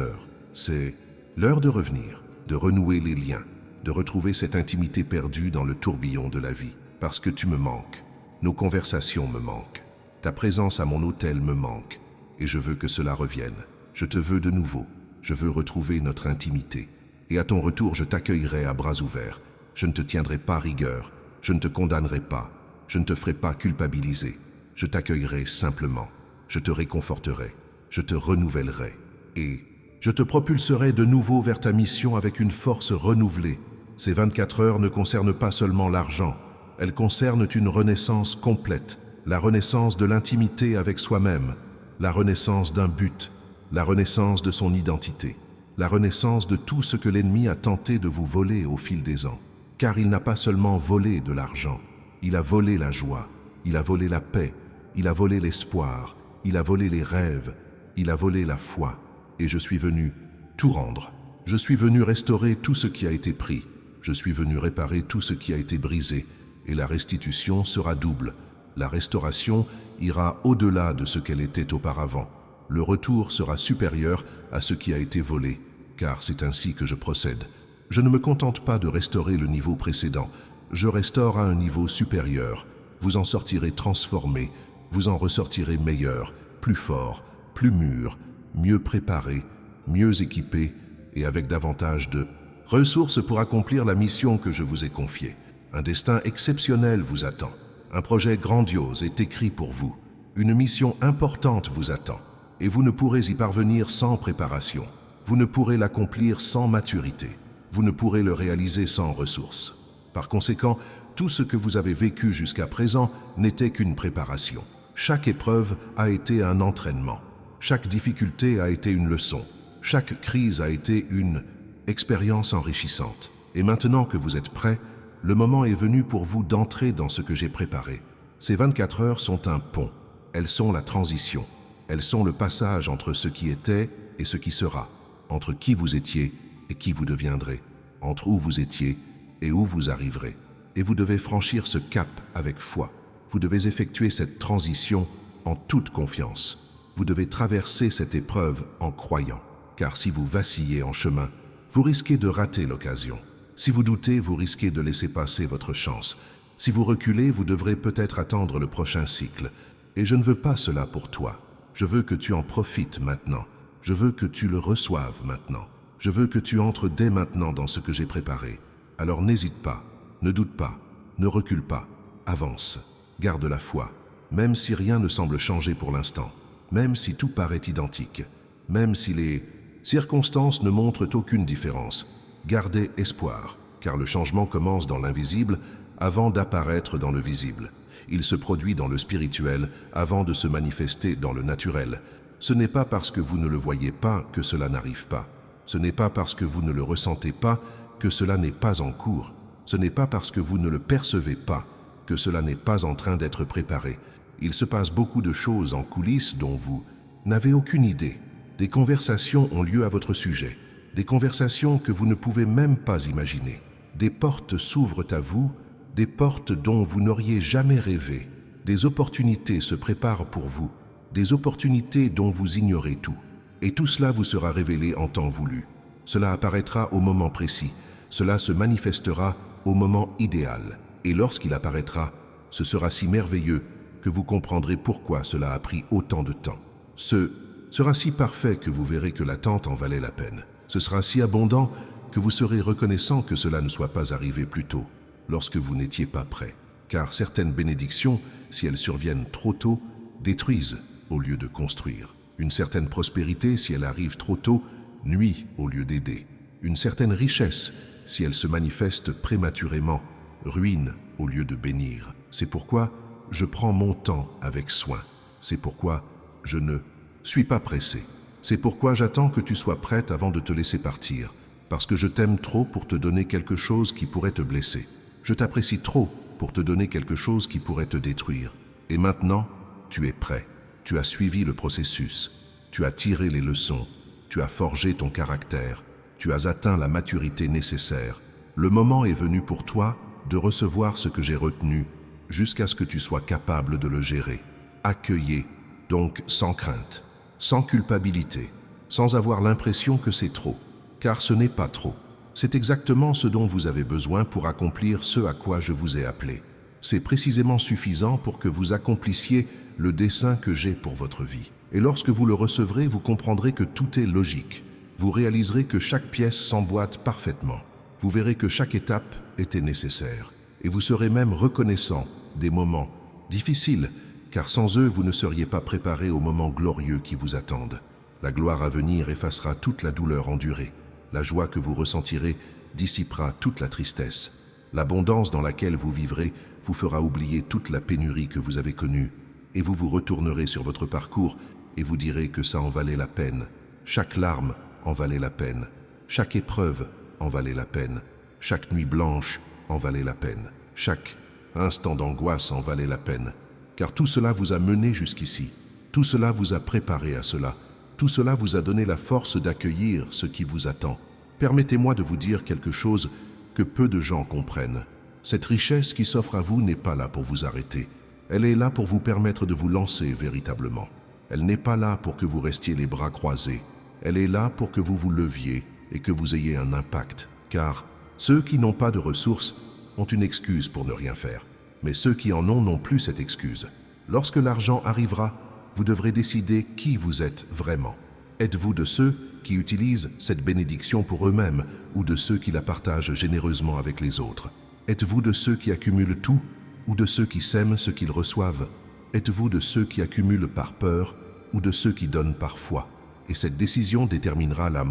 l'heure de revenir, de renouer les liens, de retrouver cette intimité perdue dans le tourbillon de la vie, parce que tu me manques, nos conversations me manquent, ta présence à mon autel me manque, et je veux que cela revienne. Je te veux de nouveau, je veux retrouver notre intimité, et à ton retour je t'accueillerai à bras ouverts, je ne te tiendrai pas rigueur, je ne te condamnerai pas, je ne te ferai pas culpabiliser, je t'accueillerai simplement, je te réconforterai, je te renouvellerai, et je te propulserai de nouveau vers ta mission avec une force renouvelée. Ces 24 heures ne concernent pas seulement l'argent, elles concernent une renaissance complète, la renaissance de l'intimité avec soi-même, la renaissance d'un but, la renaissance de son identité, la renaissance de tout ce que l'ennemi a tenté de vous voler au fil des ans. Car il n'a pas seulement volé de l'argent, il a volé la joie, il a volé la paix, il a volé l'espoir, il a volé les rêves, il a volé la foi. Et je suis venu tout rendre. Je suis venu restaurer tout ce qui a été pris. Je suis venu réparer tout ce qui a été brisé. Et la restitution sera double. La restauration ira au-delà de ce qu'elle était auparavant. Le retour sera supérieur à ce qui a été volé, car c'est ainsi que je procède. Je ne me contente pas de restaurer le niveau précédent. Je restaure à un niveau supérieur. Vous en sortirez transformé. Vous en ressortirez meilleur, plus fort, plus mûr, mieux préparé, mieux équipé et avec davantage de ressources pour accomplir la mission que je vous ai confiée. Un destin exceptionnel vous attend. Un projet grandiose est écrit pour vous. Une mission importante vous attend. Et vous ne pourrez y parvenir sans préparation. Vous ne pourrez l'accomplir sans maturité. Vous ne pourrez le réaliser sans ressources. Par conséquent, tout ce que vous avez vécu jusqu'à présent n'était qu'une préparation. Chaque épreuve a été un entraînement. Chaque difficulté a été une leçon. Chaque crise a été une expérience enrichissante. Et maintenant que vous êtes prêts, le moment est venu pour vous d'entrer dans ce que j'ai préparé. Ces 24 heures sont un pont. Elles sont la transition. Elles sont le passage entre ce qui était et ce qui sera, entre qui vous étiez et qui vous deviendrez, entre où vous étiez et où vous arriverez. Et vous devez franchir ce cap avec foi. Vous devez effectuer cette transition en toute confiance. Vous devez traverser cette épreuve en croyant, car si vous vacillez en chemin, vous risquez de rater l'occasion. Si vous doutez, vous risquez de laisser passer votre chance. Si vous reculez, vous devrez peut-être attendre le prochain cycle. Et je ne veux pas cela pour toi. Je veux que tu en profites maintenant. Je veux que tu le reçoives maintenant. Je veux que tu entres dès maintenant dans ce que j'ai préparé. Alors n'hésite pas, ne doute pas, ne recule pas, avance, garde la foi, même si rien ne semble changer pour l'instant, même si tout paraît identique, même si les circonstances ne montrent aucune différence. Gardez espoir, car le changement commence dans l'invisible avant d'apparaître dans le visible. Il se produit dans le spirituel avant de se manifester dans le naturel. Ce n'est pas parce que vous ne le voyez pas que cela n'arrive pas. Ce n'est pas parce que vous ne le ressentez pas que cela n'est pas en cours. Ce n'est pas parce que vous ne le percevez pas que cela n'est pas en train d'être préparé. Il se passe beaucoup de choses en coulisses dont vous n'avez aucune idée. Des conversations ont lieu à votre sujet, des conversations que vous ne pouvez même pas imaginer. Des portes s'ouvrent à vous, des portes dont vous n'auriez jamais rêvé. Des opportunités se préparent pour vous, des opportunités dont vous ignorez tout. Et tout cela vous sera révélé en temps voulu. Cela apparaîtra au moment précis, cela se manifestera au moment idéal. Et lorsqu'il apparaîtra, ce sera si merveilleux que vous comprendrez pourquoi cela a pris autant de temps. Ce sera si parfait que vous verrez que l'attente en valait la peine. Ce sera si abondant que vous serez reconnaissant que cela ne soit pas arrivé plus tôt, lorsque vous n'étiez pas prêt. Car certaines bénédictions, si elles surviennent trop tôt, détruisent au lieu de construire. Une certaine prospérité, si elle arrive trop tôt, nuit au lieu d'aider. Une certaine richesse, si elle se manifeste prématurément, ruine au lieu de bénir. C'est pourquoi je prends mon temps avec soin. C'est pourquoi je ne suis pas pressé. C'est pourquoi j'attends que tu sois prête avant de te laisser partir, parce que je t'aime trop pour te donner quelque chose qui pourrait te blesser. Je t'apprécie trop pour te donner quelque chose qui pourrait te détruire. Et maintenant, tu es prêt. Tu as suivi le processus. Tu as tiré les leçons. Tu as forgé ton caractère. Tu as atteint la maturité nécessaire. Le moment est venu pour toi de recevoir ce que j'ai retenu jusqu'à ce que tu sois capable de le gérer. Accueillez, donc sans crainte, sans culpabilité, sans avoir l'impression que c'est trop, car ce n'est pas trop. C'est exactement ce dont vous avez besoin pour accomplir ce à quoi je vous ai appelé. C'est précisément suffisant pour que vous accomplissiez le dessein que j'ai pour votre vie. Et lorsque vous le recevrez, vous comprendrez que tout est logique. Vous réaliserez que chaque pièce s'emboîte parfaitement. Vous verrez que chaque étape était nécessaire. Et vous serez même reconnaissant des moments difficiles, car sans eux, vous ne seriez pas préparé aux moments glorieux qui vous attendent. La gloire à venir effacera toute la douleur endurée. La joie que vous ressentirez dissipera toute la tristesse. L'abondance dans laquelle vous vivrez vous fera oublier toute la pénurie que vous avez connue, et vous vous retournerez sur votre parcours et vous direz que ça en valait la peine. Chaque larme en valait la peine. Chaque épreuve en valait la peine. Chaque nuit blanche en valait la peine. Chaque instant d'angoisse en valait la peine. Car tout cela vous a mené jusqu'ici. Tout cela vous a préparé à cela. Tout cela vous a donné la force d'accueillir ce qui vous attend. Permettez-moi de vous dire quelque chose que peu de gens comprennent. Cette richesse qui s'offre à vous n'est pas là pour vous arrêter. Elle est là pour vous permettre de vous lancer véritablement. Elle n'est pas là pour que vous restiez les bras croisés. Elle est là pour que vous vous leviez et que vous ayez un impact. Car ceux qui n'ont pas de ressources ont une excuse pour ne rien faire. Mais ceux qui en ont n'ont plus cette excuse. Lorsque l'argent arrivera, vous devrez décider qui vous êtes vraiment. Êtes-vous de ceux qui utilisent cette bénédiction pour eux-mêmes ou de ceux qui la partagent généreusement avec les autres? Êtes-vous de ceux qui accumulent tout ou de ceux qui sèment ce qu'ils reçoivent? Êtes-vous de ceux qui accumulent par peur ou de ceux qui donnent par foi? Et cette décision déterminera la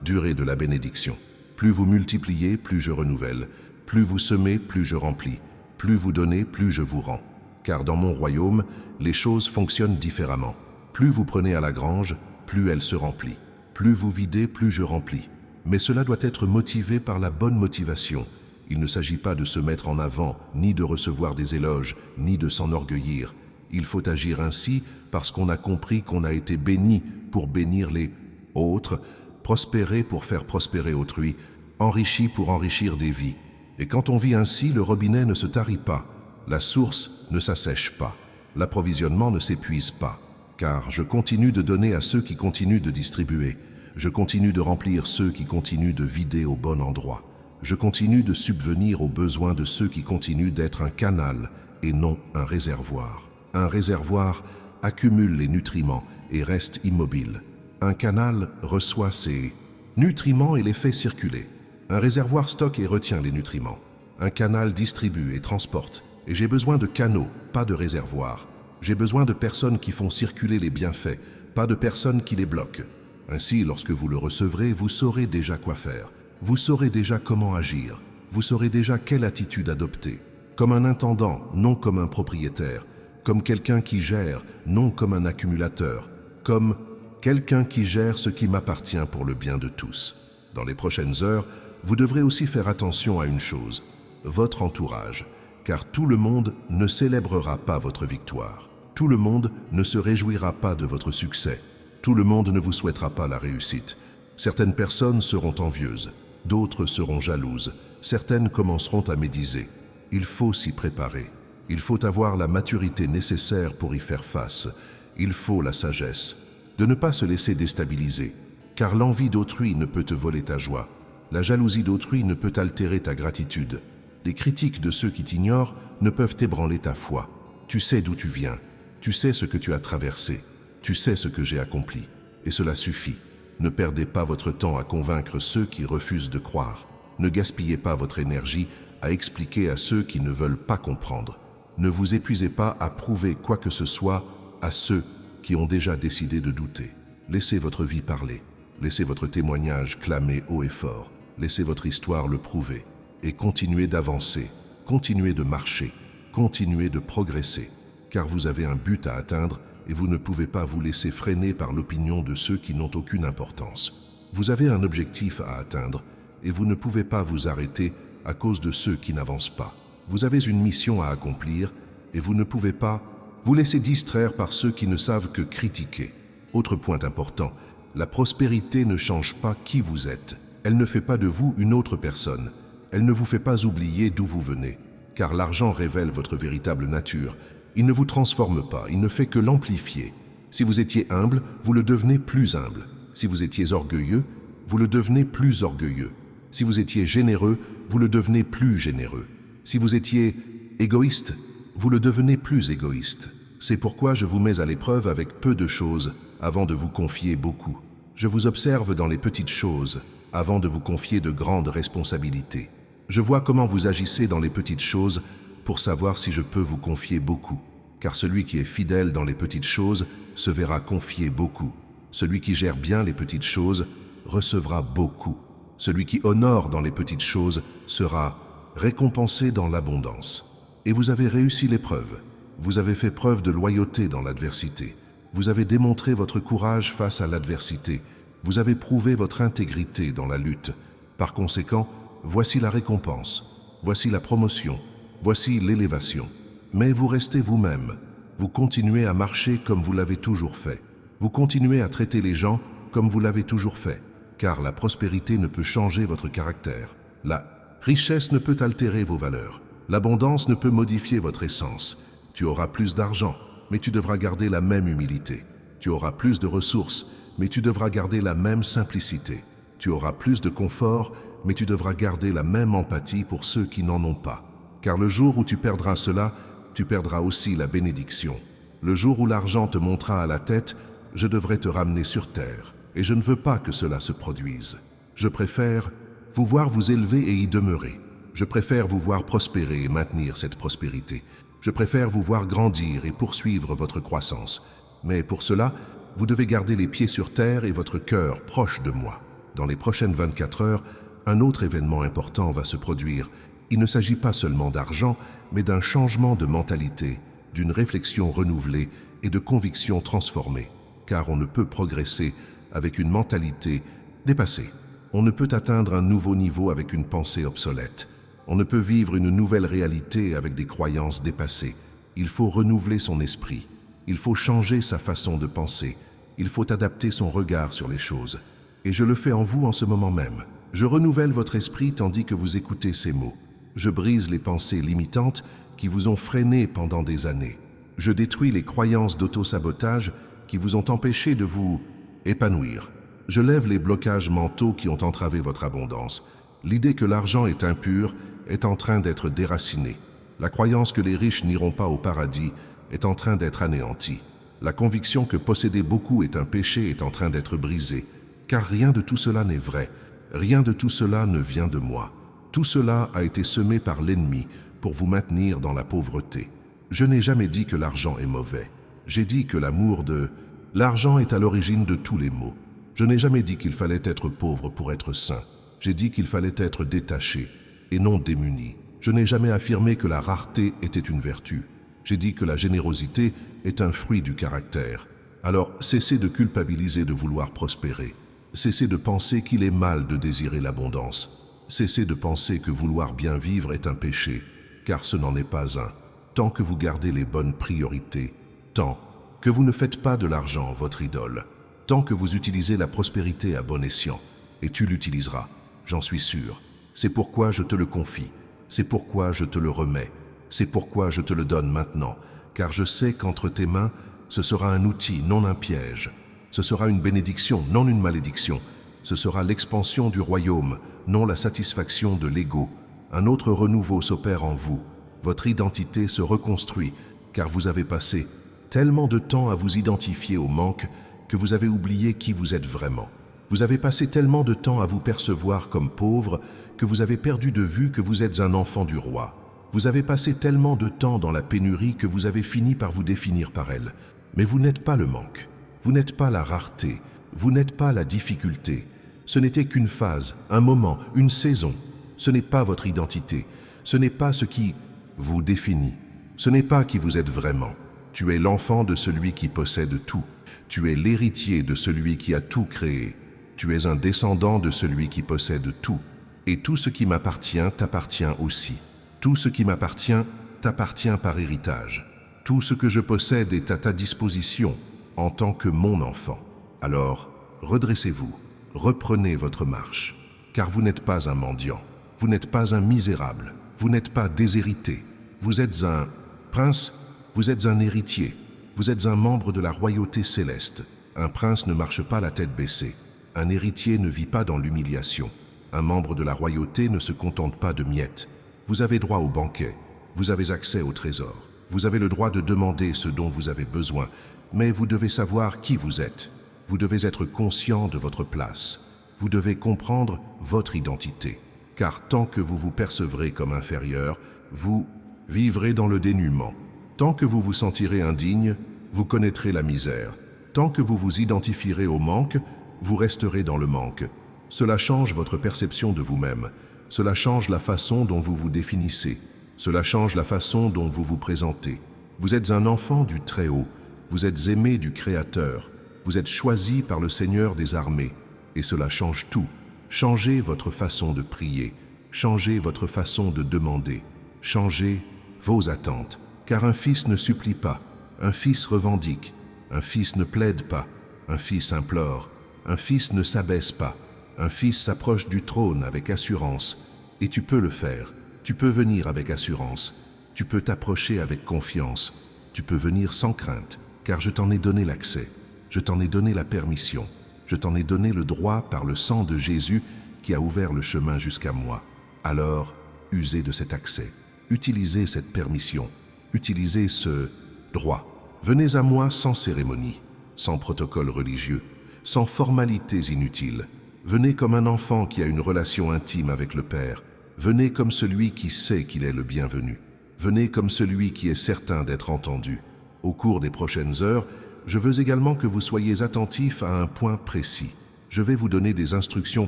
durée de la bénédiction. Plus vous multipliez, plus je renouvelle. Plus vous semez, plus je remplis. Plus vous donnez, plus je vous rends. Car dans mon royaume, les choses fonctionnent différemment. Plus vous prenez à la grange, plus elle se remplit. Plus vous videz, plus je remplis. Mais cela doit être motivé par la bonne motivation. Il ne s'agit pas de se mettre en avant, ni de recevoir des éloges, ni de s'enorgueillir. Il faut agir ainsi parce qu'on a compris qu'on a été béni pour bénir les autres, prospérer pour faire prospérer autrui, enrichi pour enrichir des vies. Et quand on vit ainsi, le robinet ne se tarit pas, la source ne s'assèche pas, l'approvisionnement ne s'épuise pas. Car je continue de donner à ceux qui continuent de distribuer. Je continue de remplir ceux qui continuent de vider au bon endroit. Je continue de subvenir aux besoins de ceux qui continuent d'être un canal et non un réservoir. Un réservoir accumule les nutriments et reste immobile. Un canal reçoit ses nutriments et les fait circuler. Un réservoir stocke et retient les nutriments. Un canal distribue et transporte. Et j'ai besoin de canaux, pas de réservoirs. J'ai besoin de personnes qui font circuler les bienfaits, pas de personnes qui les bloquent. Ainsi, lorsque vous le recevrez, vous saurez déjà quoi faire. Vous saurez déjà comment agir. Vous saurez déjà quelle attitude adopter. Comme un intendant, non comme un propriétaire. Comme quelqu'un qui gère, non comme un accumulateur. Comme quelqu'un qui gère ce qui m'appartient pour le bien de tous. Dans les prochaines heures, vous devrez aussi faire attention à une chose, votre entourage, car tout le monde ne célébrera pas votre victoire. Tout le monde ne se réjouira pas de votre succès. Tout le monde ne vous souhaitera pas la réussite. Certaines personnes seront envieuses, d'autres seront jalouses, certaines commenceront à médiser. Il faut s'y préparer. Il faut avoir la maturité nécessaire pour y faire face. Il faut la sagesse. De ne pas se laisser déstabiliser, car l'envie d'autrui ne peut te voler ta joie. La jalousie d'autrui ne peut altérer ta gratitude. Les critiques de ceux qui t'ignorent ne peuvent ébranler ta foi. Tu sais d'où tu viens, tu sais ce que tu as traversé, tu sais ce que j'ai accompli, et cela suffit. Ne perdez pas votre temps à convaincre ceux qui refusent de croire. Ne gaspillez pas votre énergie à expliquer à ceux qui ne veulent pas comprendre. Ne vous épuisez pas à prouver quoi que ce soit à ceux qui ont déjà décidé de douter. Laissez votre vie parler, laissez votre témoignage clamer haut et fort, laissez votre histoire le prouver, et continuez d'avancer, continuez de marcher, continuez de progresser, car vous avez un but à atteindre et vous ne pouvez pas vous laisser freiner par l'opinion de ceux qui n'ont aucune importance. Vous avez un objectif à atteindre et vous ne pouvez pas vous arrêter à cause de ceux qui n'avancent pas. Vous avez une mission à accomplir et vous ne pouvez pas vous laisser distraire par ceux qui ne savent que critiquer. Autre point important, la prospérité ne change pas qui vous êtes. Elle ne fait pas de vous une autre personne. Elle ne vous fait pas oublier d'où vous venez, car l'argent révèle votre véritable nature. Il ne vous transforme pas, il ne fait que l'amplifier. Si vous étiez humble, vous le devenez plus humble. Si vous étiez orgueilleux, vous le devenez plus orgueilleux. Si vous étiez généreux, vous le devenez plus généreux. Si vous étiez égoïste, vous le devenez plus égoïste. C'est pourquoi je vous mets à l'épreuve avec peu de choses avant de vous confier beaucoup. Je vous observe dans les petites choses avant de vous confier de grandes responsabilités. Je vois comment vous agissez dans les petites choses pour savoir si je peux vous confier beaucoup. Car celui qui est fidèle dans les petites choses se verra confier beaucoup. Celui qui gère bien les petites choses recevra beaucoup. Celui qui honore dans les petites choses sera récompensé dans l'abondance. Et vous avez réussi l'épreuve. Vous avez fait preuve de loyauté dans l'adversité. Vous avez démontré votre courage face à l'adversité. Vous avez prouvé votre intégrité dans la lutte. Par conséquent, voici la récompense. Voici la promotion. Voici l'élévation. Mais vous restez vous-même. Vous continuez à marcher comme vous l'avez toujours fait. Vous continuez à traiter les gens comme vous l'avez toujours fait. Car la prospérité ne peut changer votre caractère. La richesse ne peut altérer vos valeurs. L'abondance ne peut modifier votre essence. Tu auras plus d'argent, mais tu devras garder la même humilité. Tu auras plus de ressources, mais tu devras garder la même simplicité. Tu auras plus de confort, mais tu devras garder la même empathie pour ceux qui n'en ont pas. Car le jour où tu perdras cela, tu perdras aussi la bénédiction. Le jour où l'argent te montera à la tête, je devrais te ramener sur terre. Et je ne veux pas que cela se produise. Je préfère vous voir vous élever et y demeurer. Je préfère vous voir prospérer et maintenir cette prospérité. Je préfère vous voir grandir et poursuivre votre croissance. Mais pour cela, vous devez garder les pieds sur terre et votre cœur proche de moi. Dans les prochaines 24 heures, un autre événement important va se produire. Il ne s'agit pas seulement d'argent, mais d'un changement de mentalité, d'une réflexion renouvelée et de convictions transformées. Car on ne peut progresser avec une mentalité dépassée. On ne peut atteindre un nouveau niveau avec une pensée obsolète. On ne peut vivre une nouvelle réalité avec des croyances dépassées. Il faut renouveler son esprit. Il faut changer sa façon de penser. Il faut adapter son regard sur les choses. Et je le fais en vous en ce moment même. Je renouvelle votre esprit tandis que vous écoutez ces mots. Je brise les pensées limitantes qui vous ont freiné pendant des années. Je détruis les croyances d'auto-sabotage qui vous ont empêché de vous épanouir. Je lève les blocages mentaux qui ont entravé votre abondance. L'idée que l'argent est impur est en train d'être déracinée. La croyance que les riches n'iront pas au paradis est en train d'être anéantie. La conviction que posséder beaucoup est un péché est en train d'être brisée. Car rien de tout cela n'est vrai. Rien de tout cela ne vient de moi. Tout cela a été semé par l'ennemi pour vous maintenir dans la pauvreté. Je n'ai jamais dit que l'argent est mauvais. J'ai dit que l'amour de l'argent est à l'origine de tous les maux. Je n'ai jamais dit qu'il fallait être pauvre pour être saint. J'ai dit qu'il fallait être détaché et non démuni. Je n'ai jamais affirmé que la rareté était une vertu. J'ai dit que la générosité est un fruit du caractère. Alors cessez de culpabiliser de vouloir prospérer. Cessez de penser qu'il est mal de désirer l'abondance. Cessez de penser que vouloir bien vivre est un péché, car ce n'en est pas un. Tant que vous gardez les bonnes priorités, tant que vous ne faites pas de l'argent votre idole, tant que vous utilisez la prospérité à bon escient, et tu l'utiliseras, j'en suis sûr. C'est pourquoi je te le confie, c'est pourquoi je te le remets, c'est pourquoi je te le donne maintenant, car je sais qu'entre tes mains, ce sera un outil, non un piège. Ce sera une bénédiction, non une malédiction. Ce sera l'expansion du royaume, non la satisfaction de l'ego. Un autre renouveau s'opère en vous. Votre identité se reconstruit, car vous avez passé tellement de temps à vous identifier au manque que vous avez oublié qui vous êtes vraiment. Vous avez passé tellement de temps à vous percevoir comme pauvre que vous avez perdu de vue que vous êtes un enfant du roi. Vous avez passé tellement de temps dans la pénurie que vous avez fini par vous définir par elle. Mais vous n'êtes pas le manque, vous n'êtes pas la rareté, vous n'êtes pas la difficulté. Ce n'était qu'une phase, un moment, une saison. Ce n'est pas votre identité, ce n'est pas ce qui vous définit, ce n'est pas qui vous êtes vraiment. Tu es l'enfant de celui qui possède tout. Tu es l'héritier de celui qui a tout créé. Tu es un descendant de celui qui possède tout. Et tout ce qui m'appartient t'appartient aussi. Tout ce qui m'appartient t'appartient par héritage. Tout ce que je possède est à ta disposition en tant que mon enfant. Alors, redressez-vous, reprenez votre marche, car vous n'êtes pas un mendiant, vous n'êtes pas un misérable, vous n'êtes pas déshérité. Vous êtes un prince, vous êtes un héritier, vous êtes un membre de la royauté céleste. Un prince ne marche pas la tête baissée. Un héritier ne vit pas dans l'humiliation. Un membre de la royauté ne se contente pas de miettes. Vous avez droit au banquet, vous avez accès au trésor. Vous avez le droit de demander ce dont vous avez besoin, mais vous devez savoir qui vous êtes. Vous devez être conscient de votre place. Vous devez comprendre votre identité. Car tant que vous vous percevrez comme inférieur, vous vivrez dans le dénuement. Tant que vous vous sentirez indigne, vous connaîtrez la misère. Tant que vous vous identifierez au manque, vous resterez dans le manque. Cela change votre perception de vous-même. Cela change la façon dont vous vous définissez. Cela change la façon dont vous vous présentez. Vous êtes un enfant du Très-Haut. Vous êtes aimé du Créateur. Vous êtes choisi par le Seigneur des armées. Et cela change tout. Changez votre façon de prier. Changez votre façon de demander. Changez vos attentes. Car un fils ne supplie pas. Un fils revendique. Un fils ne plaide pas. Un fils implore. Un fils ne s'abaisse pas. Un fils s'approche du trône avec assurance. Et tu peux le faire. Tu peux venir avec assurance. Tu peux t'approcher avec confiance. Tu peux venir sans crainte, car je t'en ai donné l'accès. Je t'en ai donné la permission. Je t'en ai donné le droit par le sang de Jésus qui a ouvert le chemin jusqu'à moi. Alors, usez de cet accès. Utilisez cette permission. Utilisez ce droit. Venez à moi sans cérémonie, sans protocole religieux, sans formalités inutiles. Venez comme un enfant qui a une relation intime avec le Père. Venez comme celui qui sait qu'il est le bienvenu. Venez comme celui qui est certain d'être entendu. Au cours des prochaines heures, je veux également que vous soyez attentifs à un point précis. Je vais vous donner des instructions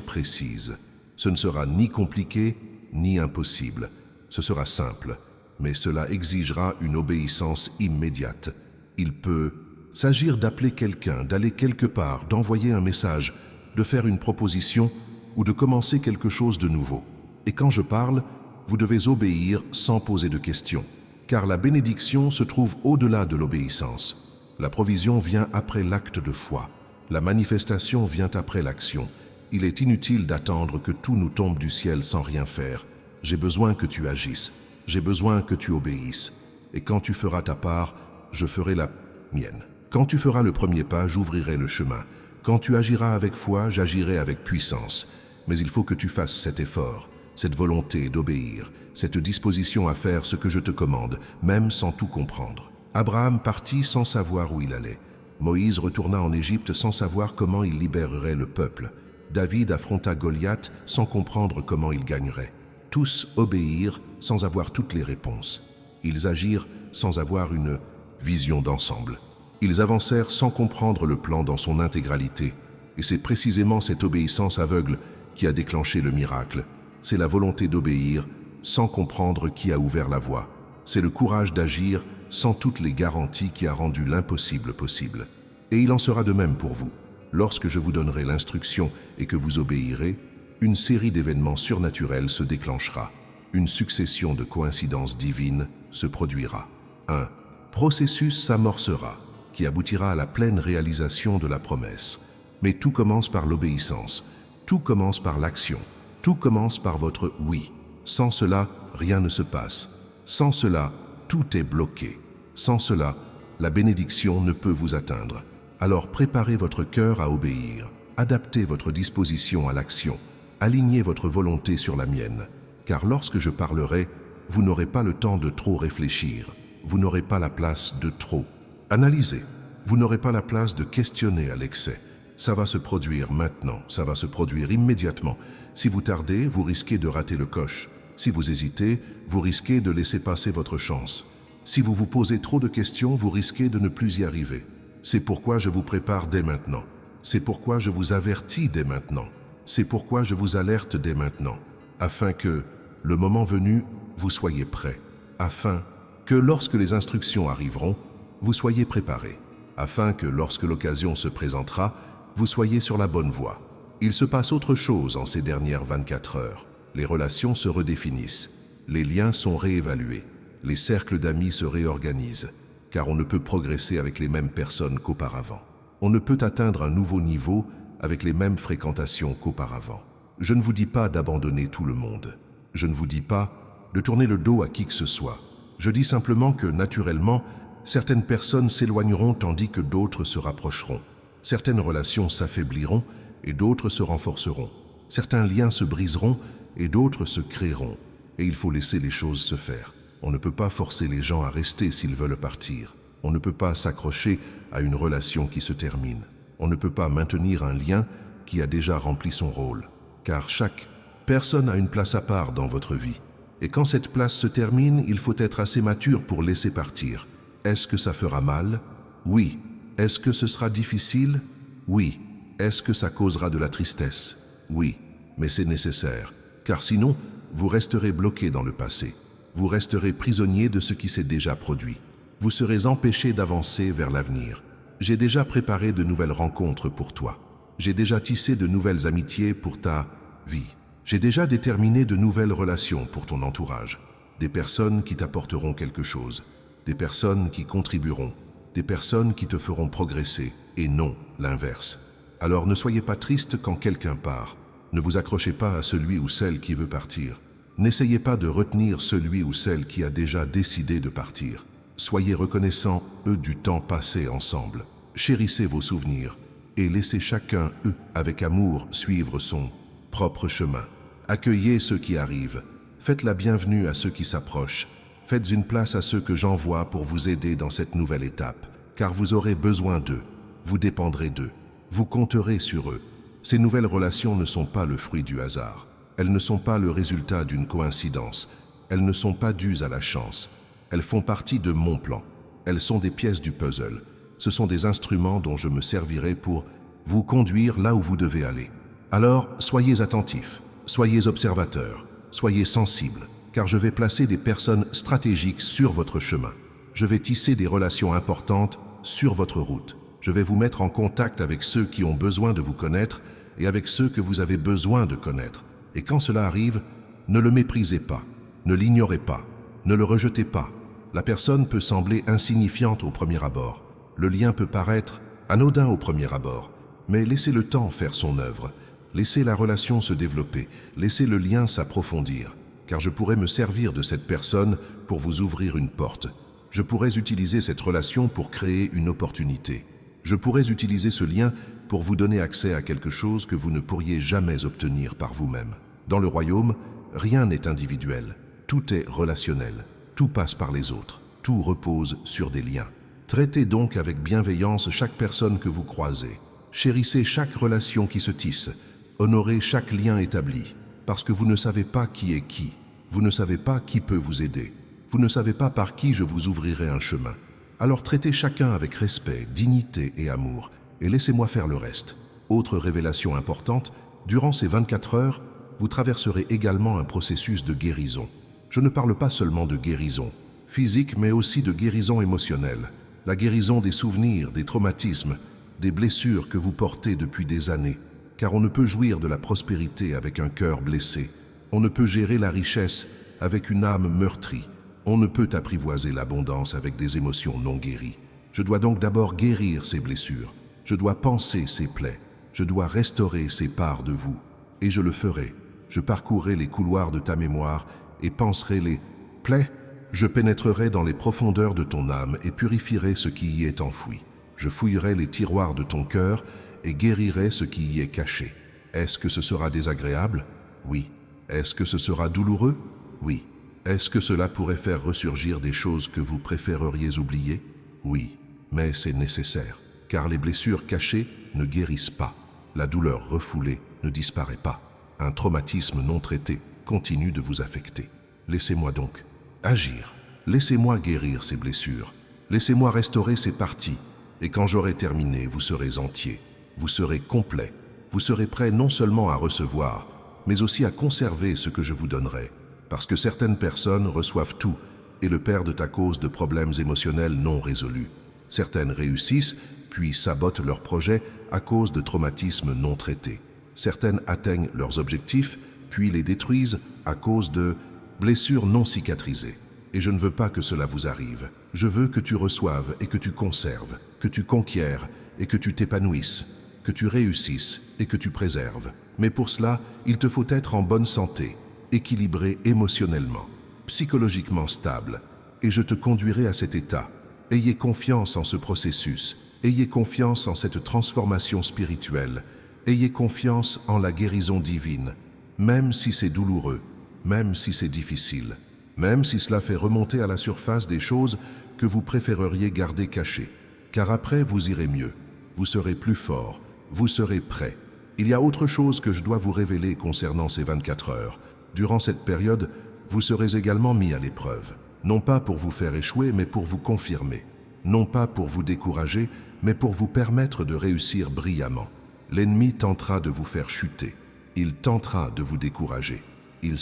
précises. Ce ne sera ni compliqué, ni impossible. Ce sera simple, mais cela exigera une obéissance immédiate. Il peut s'agir d'appeler quelqu'un, d'aller quelque part, d'envoyer un message, de faire une proposition ou de commencer quelque chose de nouveau. Et quand je parle, vous devez obéir sans poser de questions, car la bénédiction se trouve au-delà de l'obéissance. La provision vient après l'acte de foi. La manifestation vient après l'action. Il est inutile d'attendre que tout nous tombe du ciel sans rien faire. J'ai besoin que tu agisses. J'ai besoin que tu obéisses. Et quand tu feras ta part, je ferai la mienne. Quand tu feras le premier pas, j'ouvrirai le chemin. Quand tu agiras avec foi, j'agirai avec puissance. Mais il faut que tu fasses cet effort, cette volonté d'obéir, cette disposition à faire ce que je te commande, même sans tout comprendre. Abraham partit sans savoir où il allait. Moïse retourna en Égypte sans savoir comment il libérerait le peuple. David affronta Goliath sans comprendre comment il gagnerait. Tous obéirent sans avoir toutes les réponses. Ils agirent sans avoir une vision d'ensemble. Ils avancèrent sans comprendre le plan dans son intégralité. Et c'est précisément cette obéissance aveugle qui a déclenché le miracle. C'est la volonté d'obéir sans comprendre qui a ouvert la voie. C'est le courage d'agir sans toutes les garanties qui a rendu l'impossible possible. Et il en sera de même pour vous. Lorsque je vous donnerai l'instruction et que vous obéirez, une série d'événements surnaturels se déclenchera. Une succession de coïncidences divines se produira. Un processus s'amorcera qui aboutira à la pleine réalisation de la promesse. Mais tout commence par l'obéissance. Tout commence par l'action. Tout commence par votre oui. Sans cela, rien ne se passe. Sans cela, tout est bloqué. Sans cela, la bénédiction ne peut vous atteindre. Alors préparez votre cœur à obéir. Adaptez votre disposition à l'action. Alignez votre volonté sur la mienne. Car lorsque je parlerai, vous n'aurez pas le temps de trop réfléchir. vous n'aurez pas la place de trop. Analysez. Vous n'aurez pas la place de questionner à l'excès. Ça va se produire maintenant, ça va se produire immédiatement. Si vous tardez, vous risquez de rater le coche. Si vous hésitez, vous risquez de laisser passer votre chance. Si vous vous posez trop de questions, vous risquez de ne plus y arriver. C'est pourquoi je vous prépare dès maintenant. C'est pourquoi je vous avertis dès maintenant. C'est pourquoi je vous alerte dès maintenant. Afin que, le moment venu, vous soyez prêts. Afin que, lorsque les instructions arriveront, vous soyez préparés. Afin que, lorsque l'occasion se présentera, vous soyez sur la bonne voie. Il se passe autre chose en ces dernières 24 heures. Les relations se redéfinissent. Les liens sont réévalués. Les cercles d'amis se réorganisent. Car on ne peut progresser avec les mêmes personnes qu'auparavant. On ne peut atteindre un nouveau niveau avec les mêmes fréquentations qu'auparavant. Je ne vous dis pas d'abandonner tout le monde. Je ne vous dis pas de tourner le dos à qui que ce soit. Je dis simplement que, naturellement, certaines personnes s'éloigneront tandis que d'autres se rapprocheront. Certaines relations s'affaibliront et d'autres se renforceront. Certains liens se briseront et d'autres se créeront. Et il faut laisser les choses se faire. On ne peut pas forcer les gens à rester s'ils veulent partir. On ne peut pas s'accrocher à une relation qui se termine. On ne peut pas maintenir un lien qui a déjà rempli son rôle. Car chaque personne a une place à part dans votre vie. Et quand cette place se termine, il faut être assez mature pour laisser partir. Est-ce que ça fera mal? Oui. Est-ce que ce sera difficile? Oui. Est-ce que ça causera de la tristesse? Oui. Mais c'est nécessaire. Car sinon, vous resterez bloqué dans le passé. Vous resterez prisonnier de ce qui s'est déjà produit. Vous serez empêché d'avancer vers l'avenir. J'ai déjà préparé de nouvelles rencontres pour toi. J'ai déjà tissé de nouvelles amitiés pour ta vie. J'ai déjà déterminé de nouvelles relations pour ton entourage. Des personnes qui t'apporteront quelque chose. Des personnes qui contribueront. Des personnes qui te feront progresser, et non l'inverse. Alors ne soyez pas triste quand quelqu'un part. Ne vous accrochez pas à celui ou celle qui veut partir. N'essayez pas de retenir celui ou celle qui a déjà décidé de partir. Soyez reconnaissants, du temps passé ensemble. Chérissez vos souvenirs et laissez chacun, avec amour, suivre son propre chemin. Accueillez ceux qui arrivent. Faites la bienvenue à ceux qui s'approchent. Faites une place à ceux que j'envoie pour vous aider dans cette nouvelle étape, car vous aurez besoin d'eux. Vous dépendrez d'eux. Vous compterez sur eux. Ces nouvelles relations ne sont pas le fruit du hasard. Elles ne sont pas le résultat d'une coïncidence. Elles ne sont pas dues à la chance. Elles font partie de mon plan. Elles sont des pièces du puzzle. Ce sont des instruments dont je me servirai pour vous conduire là où vous devez aller. Alors, soyez attentifs, soyez observateurs, soyez sensibles, car je vais placer des personnes stratégiques sur votre chemin. Je vais tisser des relations importantes sur votre route. Je vais vous mettre en contact avec ceux qui ont besoin de vous connaître et avec ceux que vous avez besoin de connaître. Et quand cela arrive, ne le méprisez pas, ne l'ignorez pas, ne le rejetez pas. La personne peut sembler insignifiante au premier abord. Le lien peut paraître anodin au premier abord, mais laissez le temps faire son œuvre. Laissez la relation se développer, laissez le lien s'approfondir, car je pourrais me servir de cette personne pour vous ouvrir une porte. Je pourrais utiliser cette relation pour créer une opportunité. Je pourrais utiliser ce lien pour vous donner accès à quelque chose que vous ne pourriez jamais obtenir par vous-même. Dans le royaume, rien n'est individuel, tout est relationnel, tout passe par les autres, tout repose sur des liens. Traitez donc avec bienveillance chaque personne que vous croisez. Chérissez chaque relation qui se tisse, honorez chaque lien établi, parce que vous ne savez pas qui est qui, vous ne savez pas qui peut vous aider, vous ne savez pas par qui je vous ouvrirai un chemin. Alors traitez chacun avec respect, dignité et amour, et laissez-moi faire le reste. Autre révélation importante, durant ces 24 heures, vous traverserez également un processus de guérison. Je ne parle pas seulement de guérison physique, mais aussi de guérison émotionnelle. La guérison des souvenirs, des traumatismes, des blessures que vous portez depuis des années. Car on ne peut jouir de la prospérité avec un cœur blessé. On ne peut gérer la richesse avec une âme meurtrie. On ne peut apprivoiser l'abondance avec des émotions non guéries. Je dois donc d'abord guérir ces blessures. Je dois panser ces plaies. Je dois restaurer ces parts de vous. Et je le ferai. Je parcourrai les couloirs de ta mémoire et panserai les plaies. Je pénétrerai dans les profondeurs de ton âme et purifierai ce qui y est enfoui. Je fouillerai les tiroirs de ton cœur et guérirai ce qui y est caché. Est-ce que ce sera désagréable? Oui. Est-ce que ce sera douloureux? Oui. Est-ce que cela pourrait faire ressurgir des choses que vous préféreriez oublier? Oui, mais c'est nécessaire, car les blessures cachées ne guérissent pas. La douleur refoulée ne disparaît pas. Un traumatisme non traité continue de vous affecter. Laissez-moi donc agir. Laissez-moi guérir ces blessures. Laissez-moi restaurer ces parties. Et quand j'aurai terminé, vous serez entier. Vous serez complet. Vous serez prêt non seulement à recevoir, mais aussi à conserver ce que je vous donnerai. Parce que certaines personnes reçoivent tout et le perdent à cause de problèmes émotionnels non résolus. Certaines réussissent, puis sabotent leurs projets à cause de traumatismes non traités. Certaines atteignent leurs objectifs, puis les détruisent à cause de blessures non cicatrisées. Et je ne veux pas que cela vous arrive. Je veux que tu reçoives et que tu conserves, que tu conquières et que tu t'épanouisses, que tu réussisses et que tu préserves. Mais pour cela, il te faut être en bonne santé, équilibré émotionnellement, psychologiquement stable, et je te conduirai à cet état. Ayez confiance en ce processus, ayez confiance en cette transformation spirituelle, ayez confiance en la guérison divine, même si c'est douloureux, même si c'est difficile, même si cela fait remonter à la surface des choses que vous préféreriez garder cachées. Car après, vous irez mieux, vous serez plus fort, vous serez prêt. Il y a autre chose que je dois vous révéler concernant ces 24 heures. Durant cette période, vous serez également mis à l'épreuve. Non pas pour vous faire échouer, mais pour vous confirmer. Non pas pour vous décourager, mais pour vous permettre de réussir brillamment. L'ennemi tentera de vous faire chuter. Il tentera de vous décourager. Il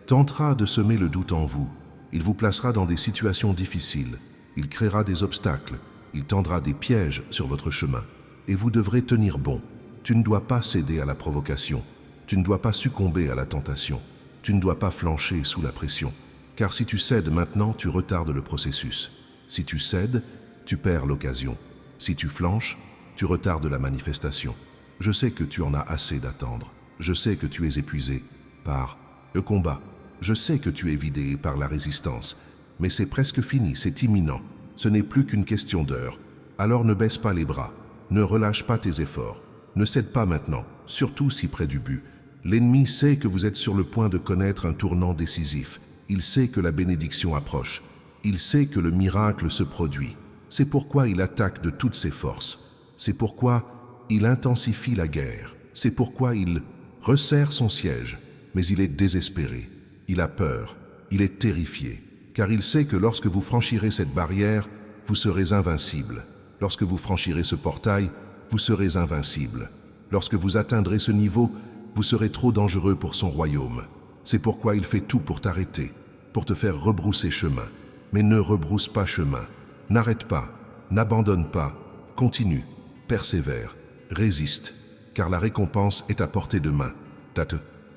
tentera de semer le doute en vous. Il vous placera dans des situations difficiles. Il créera des obstacles. Il tendra des pièges sur votre chemin. Et vous devrez tenir bon. Tu ne dois pas céder à la provocation. Tu ne dois pas succomber à la tentation. Tu ne dois pas flancher sous la pression. Car si tu cèdes maintenant, tu retardes le processus. Si tu cèdes, tu perds l'occasion. Si tu flanches, tu retardes la manifestation. Je sais que tu en as assez d'attendre. Je sais que tu es épuisé par le combat. Je sais que tu es vidé par la résistance. Mais c'est presque fini, c'est imminent. Ce n'est plus qu'une question d'heure. Alors ne baisse pas les bras. Ne relâche pas tes efforts. Ne cède pas maintenant, surtout si près du but. L'ennemi sait que vous êtes sur le point de connaître un tournant décisif. Il sait que la bénédiction approche. Il sait que le miracle se produit. C'est pourquoi il attaque de toutes ses forces. C'est pourquoi il intensifie la guerre. C'est pourquoi il resserre son siège. Mais il est désespéré. Il a peur. Il est terrifié. Car il sait que lorsque vous franchirez cette barrière, vous serez invincible. Lorsque vous franchirez ce portail, vous serez invincible. Lorsque vous atteindrez ce niveau, vous serez trop dangereux pour son royaume. C'est pourquoi il fait tout pour t'arrêter, pour te faire rebrousser chemin. Mais ne rebrousse pas chemin. N'arrête pas, n'abandonne pas, continue, persévère, résiste, car la récompense est à portée de main. Ta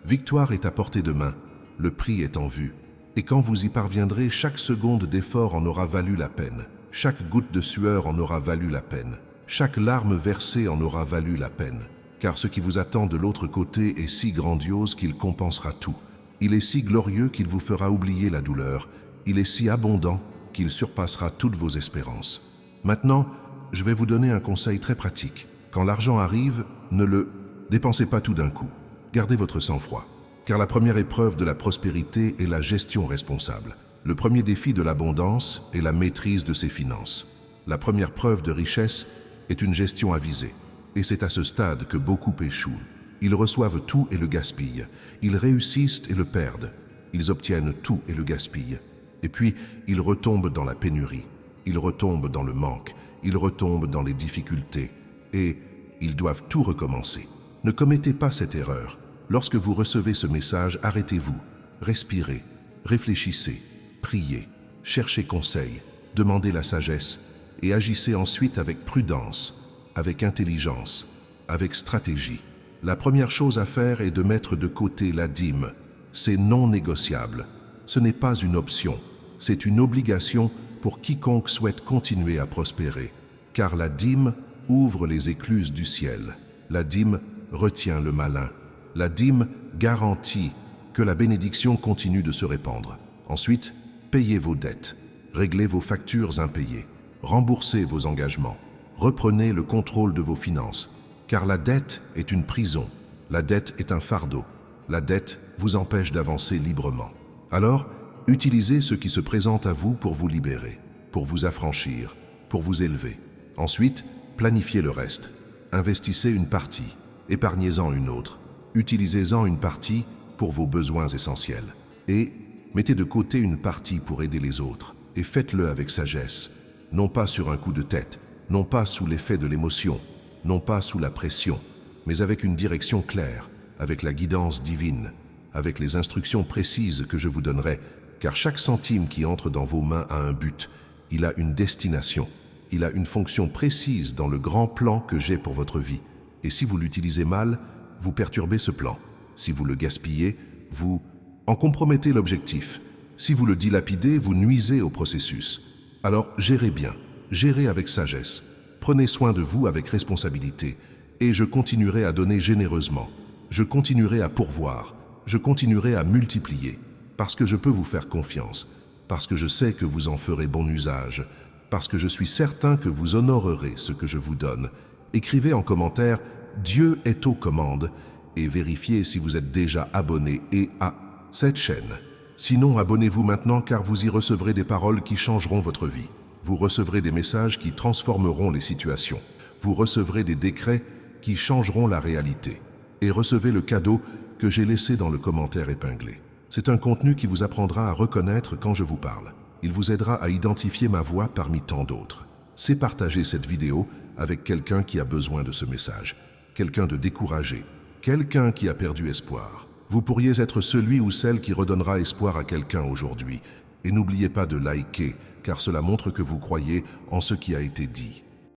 victoire est à portée de main, le prix est en vue. Et quand vous y parviendrez, chaque seconde d'effort en aura valu la peine. Chaque goutte de sueur en aura valu la peine. Chaque larme versée en aura valu la peine. Car ce qui vous attend de l'autre côté est si grandiose qu'il compensera tout. Il est si glorieux qu'il vous fera oublier la douleur. Il est si abondant qu'il surpassera toutes vos espérances. Maintenant, je vais vous donner un conseil très pratique. Quand l'argent arrive, ne le dépensez pas tout d'un coup. Gardez votre sang-froid. Car la première épreuve de la prospérité est la gestion responsable. Le premier défi de l'abondance est la maîtrise de ses finances. La première preuve de richesse est une gestion avisée. Et c'est à ce stade que beaucoup échouent. Ils reçoivent tout et le gaspillent. Ils réussissent et le perdent. Ils obtiennent tout et le gaspillent. Et puis, ils retombent dans la pénurie. Ils retombent dans le manque. Ils retombent dans les difficultés. Et ils doivent tout recommencer. Ne commettez pas cette erreur. Lorsque vous recevez ce message, arrêtez-vous. Respirez. Réfléchissez. Priez. Cherchez conseil. Demandez la sagesse. Et agissez ensuite avec prudence, avec intelligence, avec stratégie. La première chose à faire est de mettre de côté la dîme. C'est non négociable. Ce n'est pas une option. C'est une obligation pour quiconque souhaite continuer à prospérer. Car la dîme ouvre les écluses du ciel. La dîme retient le malin. La dîme garantit que la bénédiction continue de se répandre. Ensuite, payez vos dettes. Réglez vos factures impayées. Remboursez vos engagements. Reprenez le contrôle de vos finances. Car la dette est une prison. La dette est un fardeau. La dette vous empêche d'avancer librement. Alors, utilisez ce qui se présente à vous pour vous libérer, pour vous affranchir, pour vous élever. Ensuite, planifiez le reste. Investissez une partie, épargnez-en une autre. Utilisez-en une partie pour vos besoins essentiels. Et mettez de côté une partie pour aider les autres. Et faites-le avec sagesse, non pas sur un coup de tête, non pas sous l'effet de l'émotion, non pas sous la pression, mais avec une direction claire, avec la guidance divine, avec les instructions précises que je vous donnerai, car chaque centime qui entre dans vos mains a un but, il a une destination, il a une fonction précise dans le grand plan que j'ai pour votre vie. Et si vous l'utilisez mal, vous perturbez ce plan. Si vous le gaspillez, vous en compromettez l'objectif. Si vous le dilapidez, vous nuisez au processus. Alors gérez bien, gérez avec sagesse. Prenez soin de vous avec responsabilité. Et je continuerai à donner généreusement. Je continuerai à pourvoir. Je continuerai à multiplier. Parce que je peux vous faire confiance. Parce que je sais que vous en ferez bon usage. Parce que je suis certain que vous honorerez ce que je vous donne. Écrivez en commentaire « Dieu est aux commandes » et vérifiez si vous êtes déjà abonné à cette chaîne. Sinon, abonnez-vous maintenant car vous y recevrez des paroles qui changeront votre vie. Vous recevrez des messages qui transformeront les situations. Vous recevrez des décrets qui changeront la réalité. Et recevez le cadeau que j'ai laissé dans le commentaire épinglé. C'est un contenu qui vous apprendra à reconnaître quand je vous parle. Il vous aidera à identifier ma voix parmi tant d'autres. C'est partager cette vidéo avec quelqu'un qui a besoin de ce message, quelqu'un de découragé, quelqu'un qui a perdu espoir. Vous pourriez être celui ou celle qui redonnera espoir à quelqu'un aujourd'hui. Et n'oubliez pas de liker, car cela montre que vous croyez en ce qui a été dit.